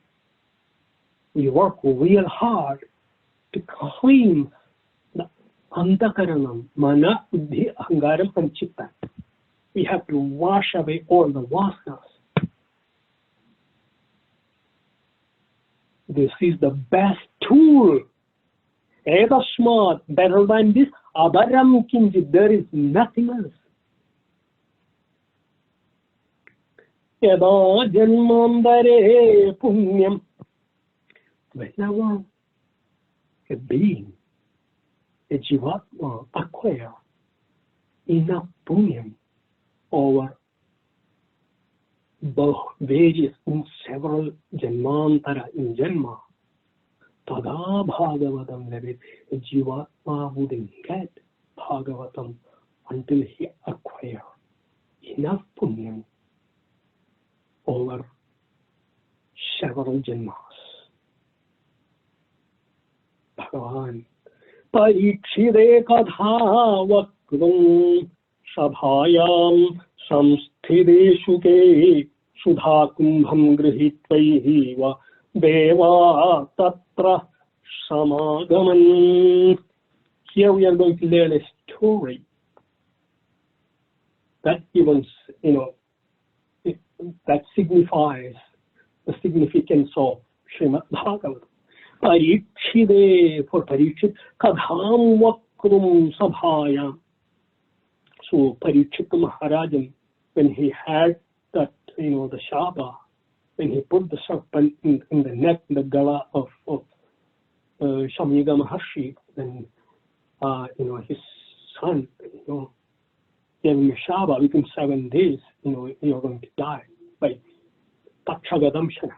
we work real hard to clean the antakaranam, mana, buddhi, ahangaram, and chitta. We have to wash away all the vasanas. This is the best tool. Edasmat, better than this, abaram kinjit, there is nothing else. Yada janmandare punyam. Whenever a being a Jivatma acquire enough punyam over various in several janmantara in janma, tada Bhagavatam Levit, a Jivatma wouldn't get Bhagavatam until he acquire enough punyam over several janmas. Bhagavan Parikshide Kadha Vakrum Sabhayam Samsthide Shuke Sudha Kumbham Grihitvaihi Va Deva Tatra Samagaman. Here we are going to learn a story that even, that signifies the significance of Srimad Bhagavatam. Parikshide, for Parikshit, Kadham Vakrum Sabhayam. So Parikshit Maharajan, when he had that, the Shaba, when he put the serpent in the neck, the gala of Shamiga Maharshi, then his son, gave him a Shaba, within 7 days, you're going to die by Takshagadamshana.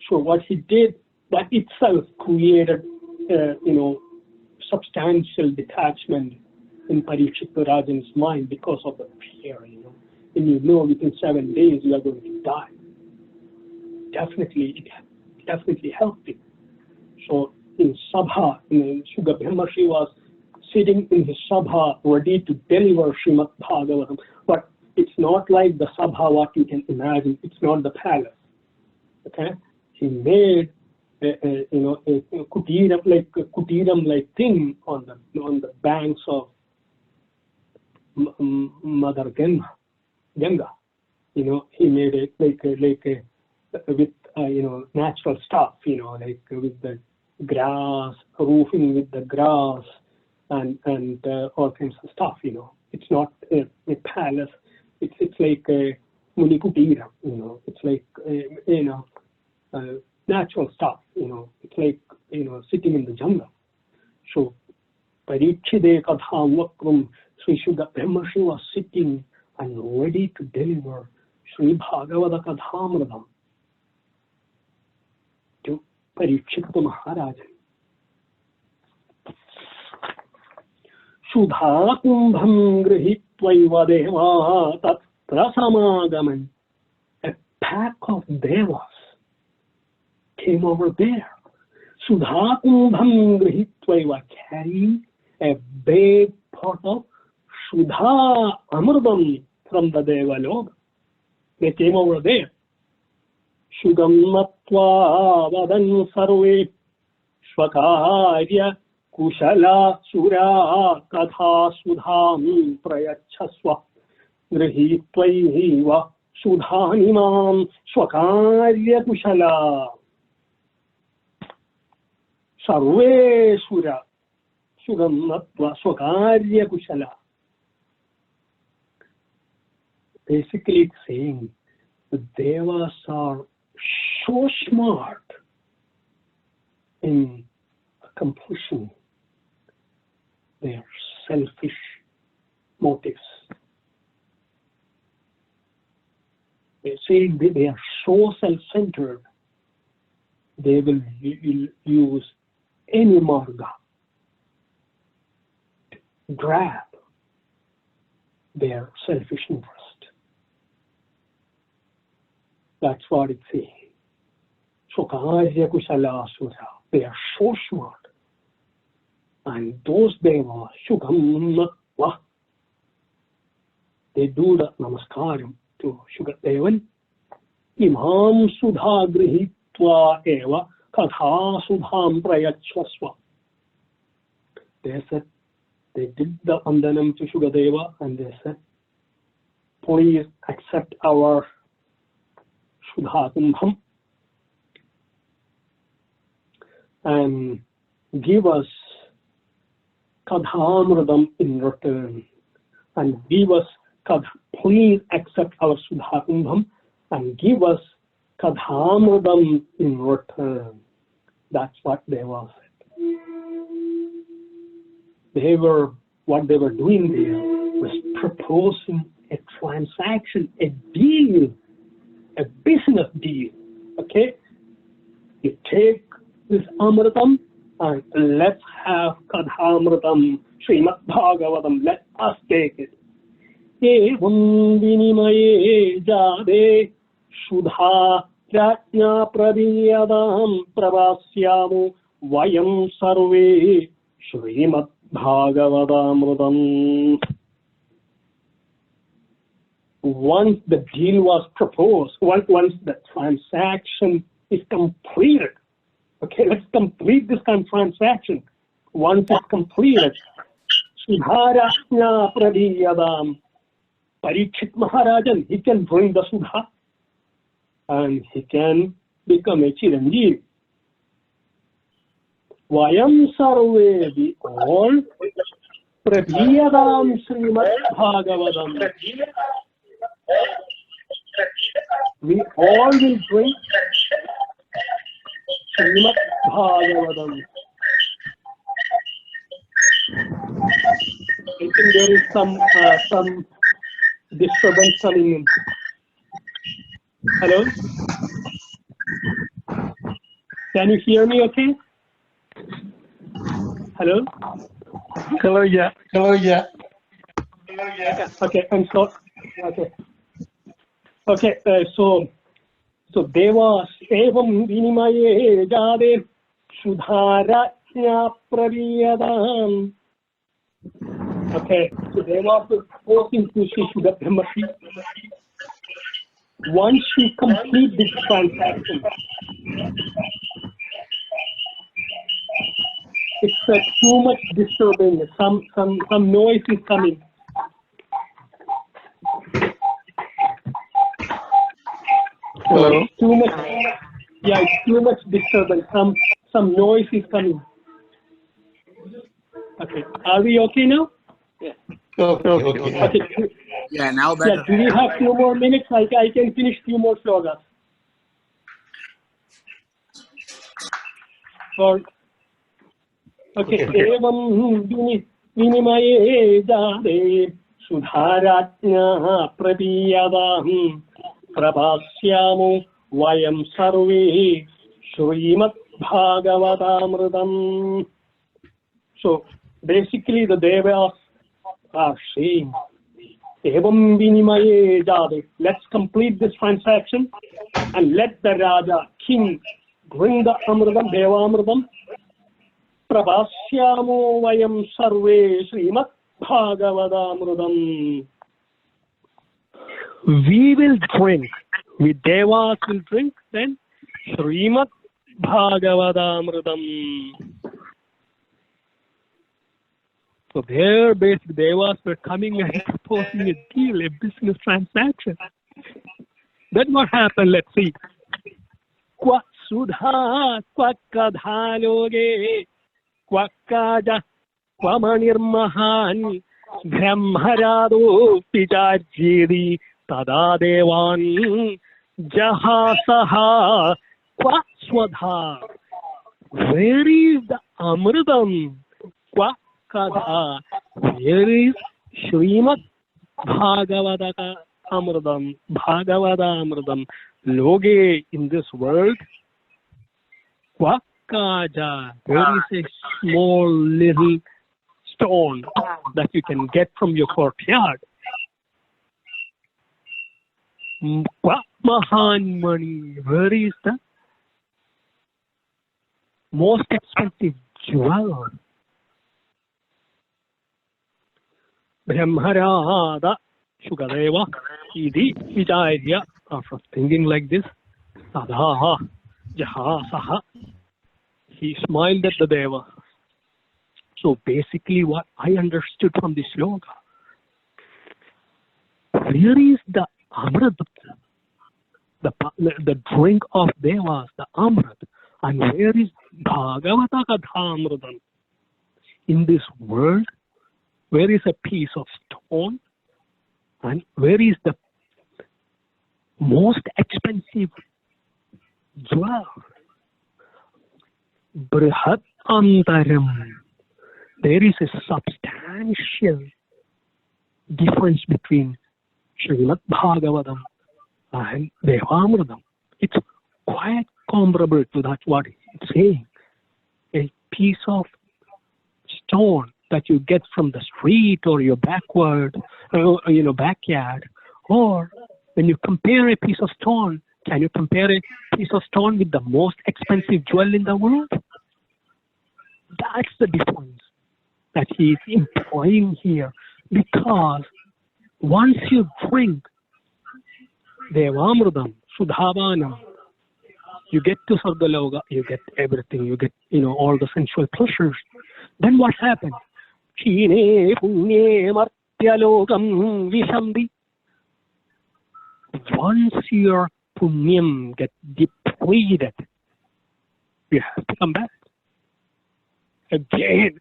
So what he did, that itself created, substantial detachment in Parikshit Rajan's mind because of the fear, When you know within 7 days you are going to die. It definitely helped him. So in Sabha, Shuga Brahmashi was sitting in his Sabha ready to deliver Srimad Bhagavatam. But it's not like the Sabha what you can imagine. It's not the palace. Okay? He made a kutiram like thing on the banks of Mother Ganga. He made it like with natural stuff. With the grass, roofing with the grass, and all kinds of stuff. It's not a palace. It's like a munikutira. It's like natural stuff. It's like sitting in the jungle. So Parikshide Kadham Vakrum, Sri Shuddha Brahmashi was sitting and ready to deliver Sri Bhagavata Kadhamradam to Parikshita Maharaja. Sudha Kumbham Grihitvaiva Deva Tatra Samagaman. A pack of devas came over there. Sudha Kumbham Grihitvaiva, carrying a big pot of Sudha Amurdam from the Devalok. They came over there. Shugam Matva Vadan Sarve Shvakarya Kushala Sura Katha Sudham Prayachaswa Grihitvaiva Sudhanimam Shvakarya Kushala Sarve Sura Shugam Matva Shvakarya Kushala. Basically, it's saying the devas are so smart in accomplishing their selfish motives. They're saying they are so self-centered, they will use any marga to grab their selfish interest. That's what it's saying. Shokarya Kushala Sura. They are so smart. And those devas, Shugam Matva, they do the namaskaram to Shugadevan. Imam Sudha Grihitva Eva Katha Sudham Prayachaswa. They said, they did the Andanam to Shugadeva and they said, please accept our Sudha Kumbham and give us Kadhamradam in return, and give us please accept our Sudha Kumbham and give us Kadhamradam in return. That's what Deva said. what they were doing there was proposing a transaction, a deal, a business deal. Okay? You take this Amritam and let's have Kadhamritam, Śrīmad Bhāgavatam, let us take it. Evam vinimaye jade shudha jatnya pradiyadam pravasyamu vayam sarve Śrīmad Bhāgavatam. Once the deal was proposed, once the transaction is completed, okay, let's complete this transaction. Once it's completed, Sudharajna Pradiyadam, Parikshit Maharajan, he can bring the Sudha and he can become a Chiranjeev. Vayam sarve, we all Pradiyadam Śrīmad Bhāgavatam. We all will drink Śrīmad Bhāgavatam. I think there is some disturbance coming in. Hello? Can you hear me okay? Hello? Hello, yeah. Hello, yeah. Okay, I'm sorry. Okay, so Devas evam vinimaye jade shudharajna praviyadam. Okay, so Devas were forcing to see Shuddha Brahmashi. Once we complete this transaction, it's too much disturbing. Some noise is coming. Hello. Too much. Yeah, it's too much disturbance. Some noise is coming. Okay, are we okay now? Yeah. Okay. Yeah, now better. Yeah, do we have few more minutes? I can finish few more shlokas. Or okay. Evam vinimaye jade sudharajna pradiyadam prabhasyamu vayam sarve Śrīmad Bhāgavatamritam. So basically the Devas are saying, Evam vinimaye jade, let's complete this transaction and let the Raja, King, bring the Amritam, Devamritam. Prabhasyamu vayam sarve Śrīmad Bhāgavatamritam. We will drink, we Devas will drink, then Śrīmad Bhāgavatamritam. So there, basically, Devas were coming and proposing a deal, a business transaction. Then what happened? Let's see. Kwa sudha, kwa kadhaloge, kwa kaja, kwa manirmahan, brahmarado pijajiri, tada devan, jahasaha, kwa swadha. Where is the Amritam? Kwa Kadha, where is Śrīmad Bhāgavata Amritam, Bhagavata Amritam, Loge in this world? Kwakaja, where is a small little stone that you can get from your courtyard? Mahan money, where is the most expensive jewel? Brahmarada Shukadeva Idi Vijaya. After thinking like this, Tadaha Jahasaha, he smiled at the Deva. So basically what I understood from this sloka, where is the Amrit, the drink of Devas, the Amrit, and where is Bhagavata Kadhamritam? In this world, where is a piece of stone and where is the most expensive jewel? Brihat Antaram. there is a substantial difference between Śrīmad Bhāgavatam and Devamrutam. It's quite comparable to that what it's saying. A piece of stone that you get from the street or your backyard, or when you compare a piece of stone, can you compare a piece of stone with the most expensive jewel in the world? That's the difference that he is employing here, because once you drink Devamrutam, Sudhavanam, you get to Sargaloka, you get everything, you get, all the sensual pleasures. Then what happens? Chine punye martyalokam vishambi. Once your punyam gets depleted, you have to come back. Again,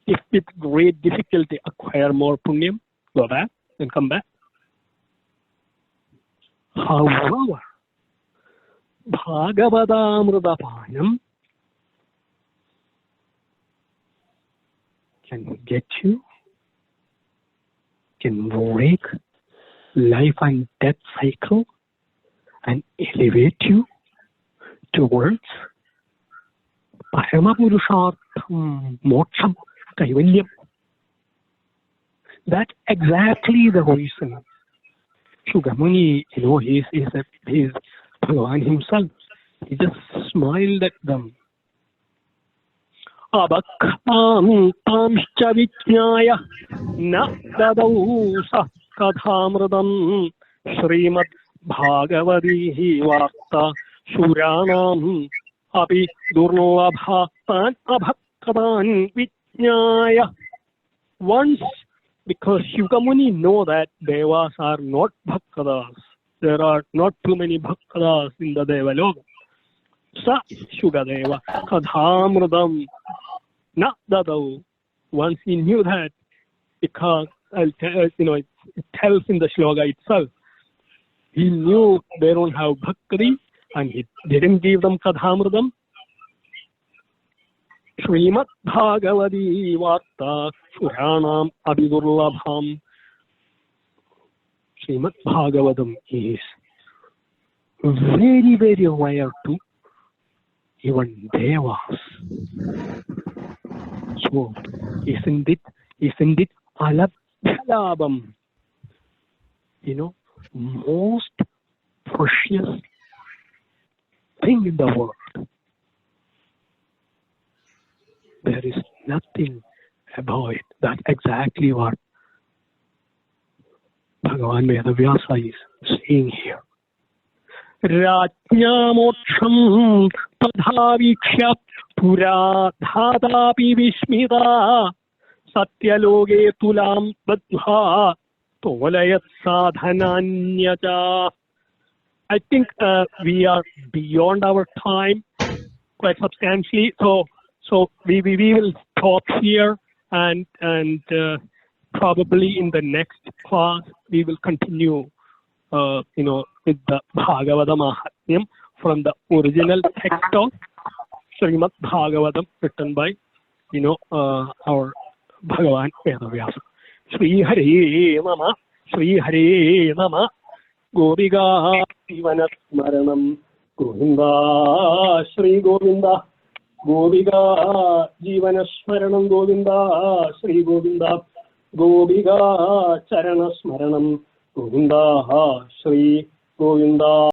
if with great difficulty acquire more punyam, go back and come back. However, Bhagavatamuranam can get you, can break life and death cycle and elevate you towards Paramapurushartham Moksham Kaivalyam. That's exactly the reason. Shugamuni, he is Bhagavan himself. He just smiled at them. Abakam tamscha vijnaya na dadau sa kadhamradam Śrīmad Bhāgavati Varta Suranam api durlabhatan abhakkadan vijnaya. Once, because Shugamuni know that devas are not bhakkadas. There are not too many bhakkadas in the Devaloka. Sa Shugadeva Kadhamradam na dadau. Once he knew that, because it tells in the shloka itself, he knew they don't have bhakti and he didn't give them Kadhamradam. Śrīmad Bhāgavati Varta Purāṇam Abhidurlabham. Srimad Bhagavatam is very, very rare to even devas. So, isn't it alabdhalabam? Most precious thing in the world. There is nothing about it. That's exactly what Bhagavan Vedavyasa is saying here. Rajnya moksham tadhavikshya pura dhatapi vishmita satyaloge tulam badha tolayat sadhananyacha. I think we are beyond our time quite substantially. So we will stop here and probably in the next class we will continue with the Bhagavata Mahapurana from the original text of Srimad Bhagavatam written by our Bhagavan Vedavyasa. Shri Hare Nama, Shri Hare Nama, Goviga Jivanat Smaranam, Govinda, Shri Govinda, Goviga Jivanat Smaranam, Govinda, Shri Govinda, Goviga Charana Smaranam, Govinda, Shri Govinda.